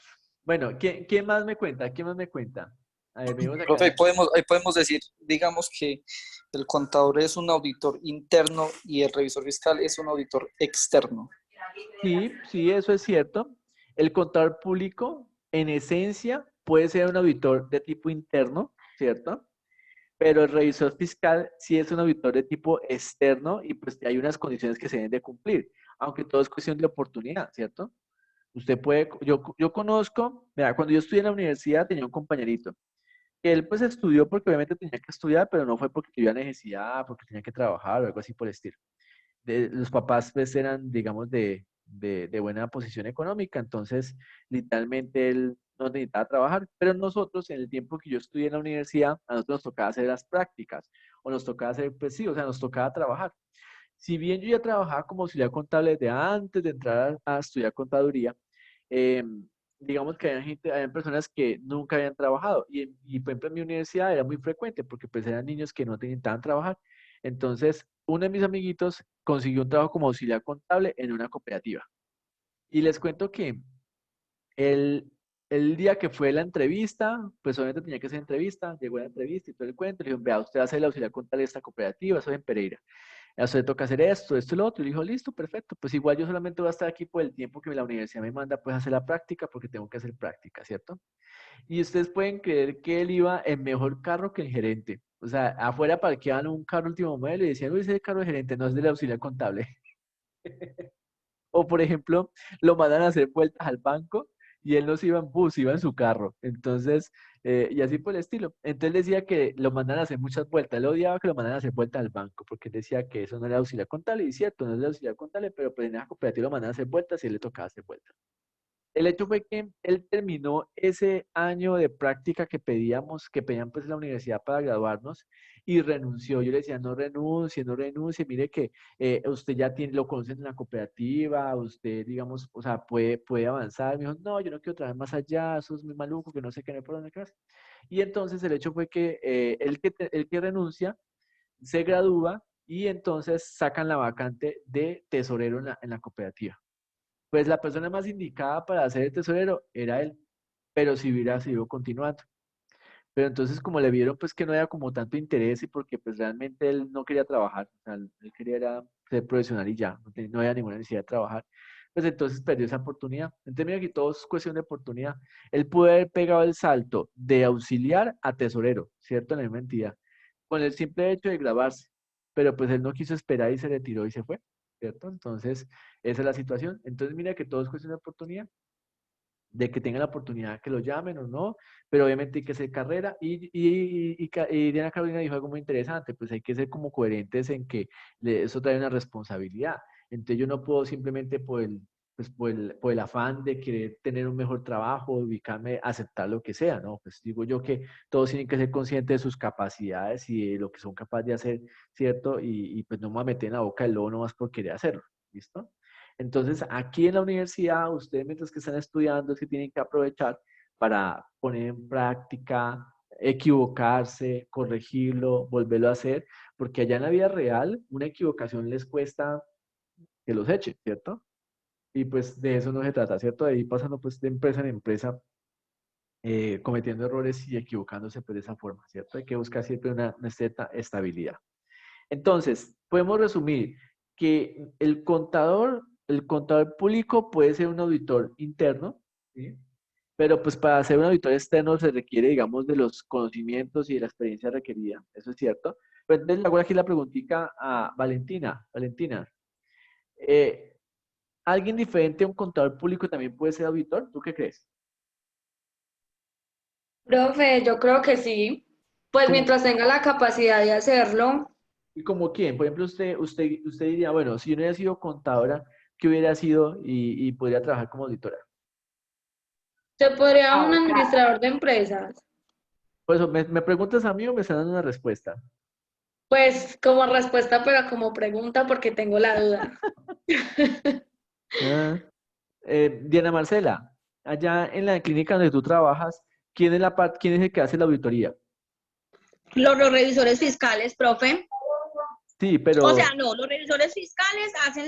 Bueno, ¿quién más me cuenta? ¿Quién más me cuenta? A ver, venimos acá. Profe, ahí podemos decir, digamos que el contador es un auditor interno y el revisor fiscal es un auditor externo. Sí, sí, eso es cierto. El contador público, en esencia, puede ser un auditor de tipo interno, ¿cierto? Pero el revisor fiscal sí es un auditor de tipo externo y pues hay unas condiciones que se deben de cumplir, aunque todo es cuestión de oportunidad, ¿cierto? Usted puede, yo conozco, mira, cuando yo estudié en la universidad tenía un compañerito, que él pues estudió porque obviamente tenía que estudiar, pero no fue porque tuviera necesidad, porque tenía que trabajar o algo así por el estilo. Los papás pues eran, digamos, de buena posición económica, entonces literalmente él no necesitaba trabajar, pero nosotros en el tiempo que yo estudié en la universidad, a nosotros nos tocaba hacer las prácticas, o nos tocaba hacer, pues sí, o sea, nos tocaba trabajar. Si bien yo ya trabajaba como auxiliar contable desde antes de entrar a estudiar contaduría, eh, digamos que había personas que nunca habían trabajado y, por ejemplo en mi universidad era muy frecuente porque pues eran niños que no necesitaban trabajar. Entonces, uno de mis amiguitos consiguió un trabajo como auxiliar contable en una cooperativa. Y les cuento que el, el día que fue la entrevista, pues obviamente tenía que hacer entrevista, llegó la entrevista y todo el cuento, le dijeron, vea, usted va a ser el auxiliar contable de esta cooperativa, eso es en Pereira. A usted toca hacer esto y lo otro. Y le dijo, listo, perfecto. Pues igual yo solamente voy a estar aquí por el tiempo que la universidad me manda pues a hacer la práctica porque tengo que hacer práctica, ¿cierto? Y ustedes pueden creer que él iba en mejor carro que el gerente. O sea, afuera parqueaban un carro último modelo y decían, uy, ese carro del gerente no es del auxiliar contable. O por ejemplo, lo mandan a hacer vueltas al banco y él no se iba en bus, iba en su carro. Entonces, y así por el estilo. Entonces decía que lo mandan a hacer muchas vueltas. Él odiaba que lo mandaran a hacer vueltas al banco porque él decía que eso no era auxiliar contable. Y cierto, no es auxiliar contable, pero pues en esa cooperativa lo mandan a hacer vueltas y él le tocaba hacer vueltas. El hecho fue que él terminó ese año de práctica que pedían pues en la universidad para graduarnos y renunció. Yo le decía, no renuncie, no renuncie, mire que usted ya tiene, lo conocen en la cooperativa, usted, digamos, o sea, puede avanzar. Me dijo, no, yo no quiero trabajar más allá, eso es muy maluco, que no sé qué, no hay por dónde creas. Y entonces el hecho fue que el que renuncia se gradúa y entonces sacan la vacante de tesorero en la cooperativa. Pues la persona más indicada para ser el tesorero era él, pero si hubiera seguido continuando. Pero entonces como le vieron pues que no había como tanto interés y porque pues realmente él no quería trabajar, o sea, él quería era ser profesional y ya, no había ninguna necesidad de trabajar, pues entonces perdió esa oportunidad. Entonces mira que todo es cuestión de oportunidad. Él pudo haber pegado el salto de auxiliar a tesorero, ¿cierto? En la misma entidad, con el simple hecho de grabarse, pero pues él no quiso esperar y se retiró y se fue, ¿cierto? Entonces esa es la situación. Entonces mira que todo es cuestión de oportunidad de que tengan la oportunidad que lo llamen o no, pero obviamente hay que hacer carrera y Diana Carolina dijo algo muy interesante, pues hay que ser como coherentes en que eso trae una responsabilidad. Entonces yo no puedo simplemente pues por el afán de querer tener un mejor trabajo, ubicarme, aceptar lo que sea, ¿no? Pues digo yo que todos tienen que ser conscientes de sus capacidades y de lo que son capaces de hacer, ¿cierto? Y pues no me voy a meter en la boca del lobo nomás por querer hacerlo, ¿listo? Entonces, aquí en la universidad, ustedes mientras que están estudiando, es que tienen que aprovechar para poner en práctica, equivocarse, corregirlo, volverlo a hacer, porque allá en la vida real, una equivocación les cuesta que los echen, ¿cierto? Y pues de eso no se trata, ¿cierto? De ir pasando pues de empresa en empresa, cometiendo errores y equivocándose pues de esa forma, ¿cierto? Hay que buscar siempre una cierta estabilidad. Entonces, podemos resumir que el contador público puede ser un auditor interno, ¿sí? Pero pues para ser un auditor externo se requiere, digamos, de los conocimientos y de la experiencia requerida. Eso es cierto. Pero entonces le hago aquí la preguntita a Valentina. Valentina, eh, ¿alguien diferente a un contador público también puede ser auditor? ¿Tú qué crees? Profe, yo creo que sí. Pues ¿Cómo, mientras tenga la capacidad de hacerlo, y como quién? Por ejemplo, usted diría, bueno, si yo no hubiera sido contadora, ¿qué hubiera sido y podría trabajar como auditora? se podría un administrador de empresas. Por eso, ¿me preguntas a mí o me están dando una respuesta? Pues como respuesta, pero como pregunta, porque tengo la duda. Ah, Diana Marcela, allá en la clínica donde tú trabajas, ¿quién es el que hace la auditoría? Los revisores fiscales, profe. Sí, O sea, pero, no, los revisores fiscales hacen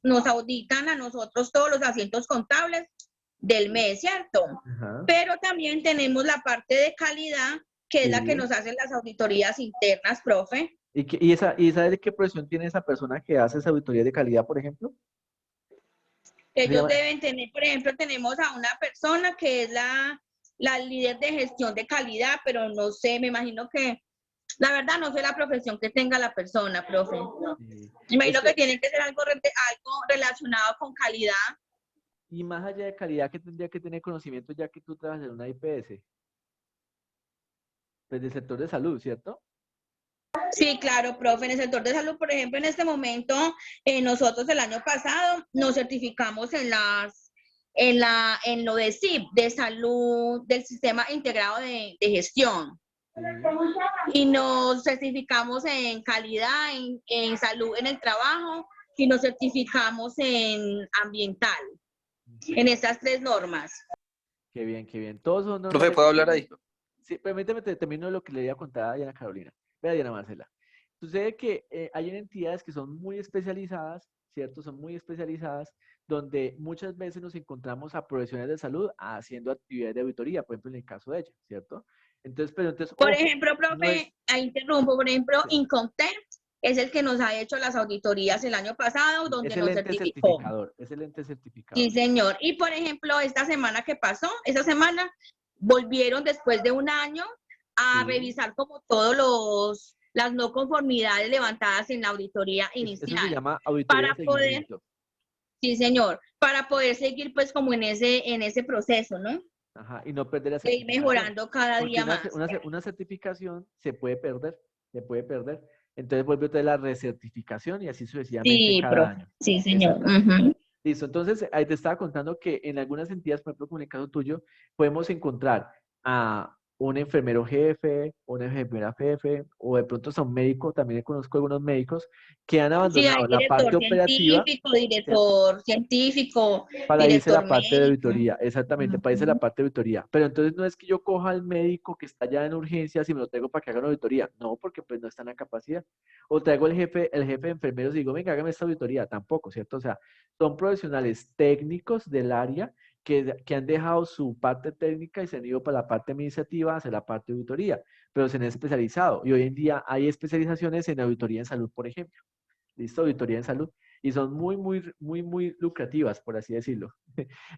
nos auditan a nosotros todos los asientos contables del mes, ¿cierto? Ajá. Pero también tenemos la parte de calidad, que es la que Sí. nos hacen las auditorías internas, profe. ¿Y esa de qué profesión tiene esa persona que hace esa auditoría de calidad, por ejemplo? Se Ellos llama- deben tener, por ejemplo, tenemos a una persona que es la líder de gestión de calidad, pero no sé, me imagino que, la verdad, no sé la profesión que tenga la persona, profe. Sí. Me imagino Es que, que tiene que ser algo relacionado con calidad. y más allá de calidad, que tendría que tener conocimiento ya que tú trabajas en una IPS, pues del sector de salud, ¿cierto? Sí, claro, profe. En el sector de salud, por ejemplo, en este momento, nosotros el año pasado nos certificamos en lo de SIP, de salud, del Sistema Integrado de Gestión. Sí. Y nos certificamos en calidad, en salud en el trabajo y nos certificamos en ambiental, en estas 3 normas. Qué bien, qué bien. Todos son Profe, normales. ¿puedo hablar ahí? Sí, permíteme, termino lo que le iba a contar a Diana Carolina. Vea, Diana Marcela. Sucede que hay entidades que son muy especializadas, ¿cierto? Son muy especializadas, donde muchas veces nos encontramos a profesionales de salud haciendo actividades de auditoría, por ejemplo, en el caso de ella, ¿cierto? Entonces, pero entonces, Por ojo, ejemplo, no es... profe, ahí interrumpo, por ejemplo, Sí, Incomtech es el que nos ha hecho las auditorías el año pasado, donde es el nos ente certificó. certificador, es el ente Sí, certificador. señor. Y por ejemplo, esta semana que pasó, esa semana volvieron después de un año a Sí. revisar como todos las no conformidades levantadas en la auditoría Eso se inicial llama auditoría de para poder, seguimiento. sí, señor, para poder seguir pues como en ese proceso, ¿no? Ajá, y no perder la De ir certificación. mejorando cada Porque día más. una certificación se puede perder, se puede perder. Entonces vuelve otra vez la recertificación y así sucesivamente Sí, cada profe. año. Sí, señor. Exactamente. Ujú. Listo, entonces ahí te estaba contando que en algunas entidades, por ejemplo, como en el caso tuyo, podemos encontrar a un enfermero jefe, una enfermera jefe, o de pronto a un médico, también conozco algunos médicos que han Sí, hay abandonado la parte director operativa, científico, ¿cierto? director científico, Para irse a director la parte de médico. auditoría, exactamente, para irse a la Ujú. parte de auditoría. Pero entonces no es que yo coja al médico que está ya en urgencias y me lo traigo para que haga una auditoría. No, porque pues no está en la capacidad. O traigo el jefe de enfermeros y digo, venga, hágame esta auditoría. Tampoco, ¿cierto? O sea, son profesionales técnicos del área que han dejado su parte técnica y se han ido para la parte administrativa a hacer la parte de auditoría, pero se han especializado. Y hoy en día hay especializaciones en auditoría en salud, por ejemplo. ¿Listo? Auditoría en salud. Y son muy lucrativas, por así decirlo.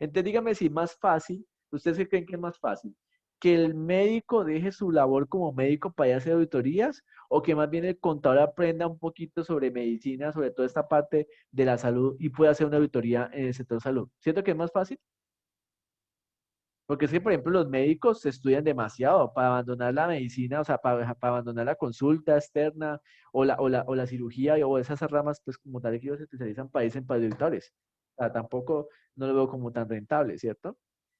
Entonces, dígame si es más fácil, ¿ustedes qué creen que es más fácil? ¿Que el médico deje su labor como médico para ir a hacer auditorías o que más bien el contador aprenda un poquito sobre medicina, sobre toda esta parte de la salud y pueda hacer una auditoría en el sector salud? ¿Siento que es más fácil? Porque es que, por ejemplo, los médicos se estudian demasiado para abandonar la medicina, o sea, para abandonar la consulta externa o la cirugía o esas ramas, pues como tal que ellos se especializan para irse en auditores. O sea, tampoco no lo veo como tan rentable, ¿cierto?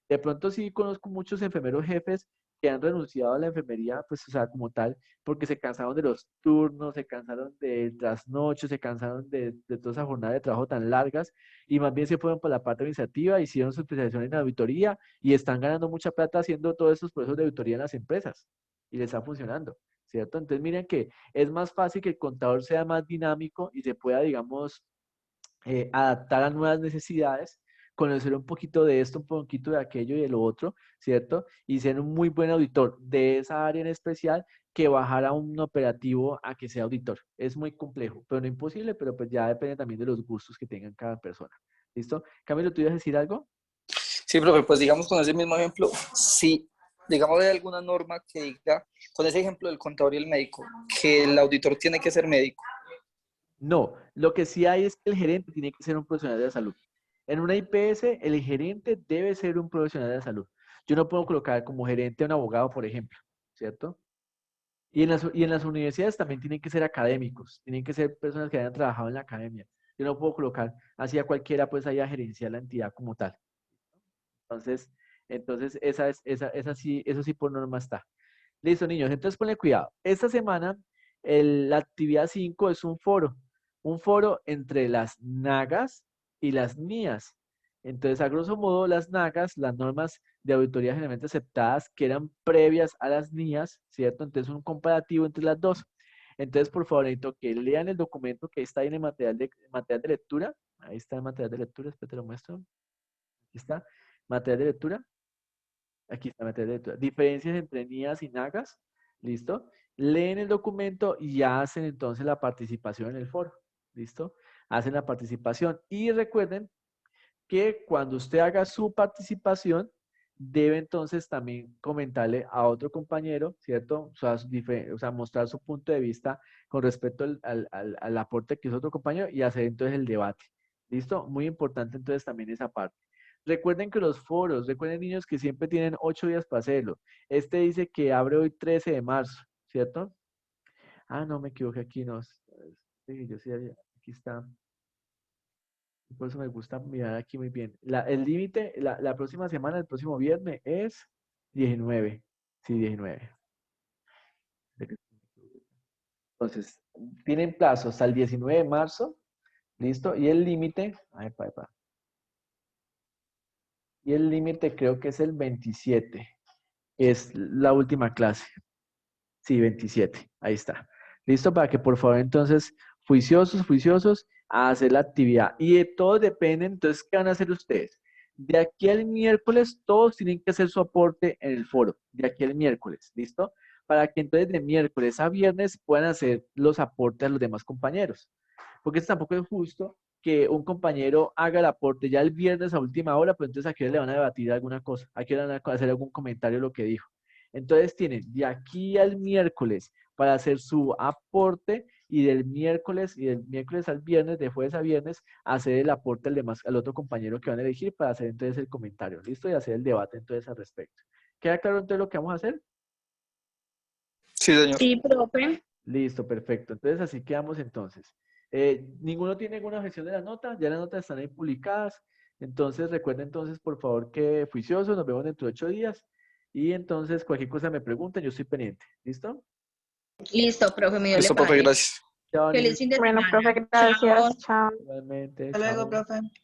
De pronto sí conozco muchos enfermeros jefes que han renunciado a la enfermería, pues, o sea, como tal, porque se cansaron de los turnos, se cansaron de trasnochos, se cansaron de toda esa jornada de trabajo tan largas y más bien se fueron para la parte administrativa, hicieron su especialización en auditoría y están ganando mucha plata haciendo todos esos procesos de auditoría en las empresas y les está funcionando, ¿cierto? Entonces miren que es más fácil que el contador sea más dinámico y se pueda, digamos, adaptar a nuevas necesidades, conocer un poquito de esto, un poquito de aquello y de lo otro, ¿cierto? Y ser un muy buen auditor de esa área en especial que bajar a un operativo a que sea auditor. Es muy complejo, pero no imposible, pero pues ya depende también de los gustos que tengan cada persona. ¿Listo? Camilo, ¿tú ibas a decir algo? Sí, profe, pues digamos con ese mismo ejemplo, sí, digamos hay alguna norma que diga, con ese ejemplo del contador y el médico, que el auditor tiene que ser médico. No, lo que sí hay es que el gerente tiene que ser un profesional de la salud. En una IPS, el gerente debe ser un profesional de la salud. Yo no puedo colocar como gerente a un abogado, por ejemplo, ¿cierto? Y en las universidades también tienen que ser académicos, tienen que ser personas que hayan trabajado en la academia. Yo no puedo colocar así a cualquiera, pues ahí a gerenciar la entidad como tal. Entonces, entonces esa sí, eso sí por norma está. Listo, niños. Entonces, ponle cuidado. Esta semana, la actividad 5 es un foro entre las nagas y las NIAS. Entonces, a grosso modo, las nagas, las normas de auditoría generalmente aceptadas, que eran previas a las NIAS, ¿cierto? Entonces, un comparativo entre las dos. Entonces, por favor, necesito que lean el documento que está ahí en el material de lectura. Ahí está el material de lectura, espera, te lo muestro. Aquí está. Material de lectura. Aquí está material de lectura. Diferencias entre NIAS y NAGAS. ¿Listo? Leen el documento y hacen entonces la participación en el foro. ¿Listo? Hacen la participación. Y recuerden que cuando usted haga su participación, debe entonces también comentarle a otro compañero, ¿cierto? O sea, mostrar su punto de vista con respecto al aporte que hizo otro compañero y hacer entonces el debate. ¿Listo? Muy importante entonces también esa parte. Recuerden que los foros, recuerden niños que siempre tienen 8 días para hacerlo. Este dice que abre hoy 13 de marzo, ¿cierto? Ah, no, me equivoqué aquí, no. Sí, yo sí, aquí está. Por eso me gusta mirar aquí muy bien. El límite, la próxima semana, el próximo viernes es 19. Sí, 19. Entonces, tienen plazo hasta el 19 de marzo. ¿Listo? Y el límite, y el límite creo que es el 27. Es la última clase. Sí, 27. Ahí está. ¿Listo? Para que por favor entonces, juiciosos, a hacer la actividad. Y de todo depende, entonces, ¿qué van a hacer ustedes? De aquí al miércoles, todos tienen que hacer su aporte en el foro. De aquí al miércoles, ¿listo? Para que entonces de miércoles a viernes puedan hacer los aportes a los demás compañeros. Porque tampoco es justo que un compañero haga el aporte ya el viernes a última hora, pero entonces aquí le van a debatir alguna cosa, aquí le van a hacer algún comentario de lo que dijo. Entonces tienen de aquí al miércoles para hacer su aporte y del miércoles al viernes, de jueves a viernes, hacer el aporte al otro compañero que van a elegir para hacer entonces el comentario, ¿listo? Y hacer el debate entonces al respecto. ¿Queda claro entonces lo que vamos a hacer? Sí, señor. Sí, profe. Listo, perfecto. Entonces así quedamos entonces. ¿Ninguno tiene ninguna objeción de la nota? Ya las notas están ahí publicadas. Entonces recuerden entonces por favor que juiciosos, nos vemos dentro de 8 días. Y entonces cualquier cosa me pregunten, yo estoy pendiente. ¿Listo? Listo, profe, me dio le Listo, profe, parece. gracias. Chao, niños. Feliz fin de Bueno, semana. profe, gracias. Chao. Chao. Igualmente, Hasta luego, chao. profe.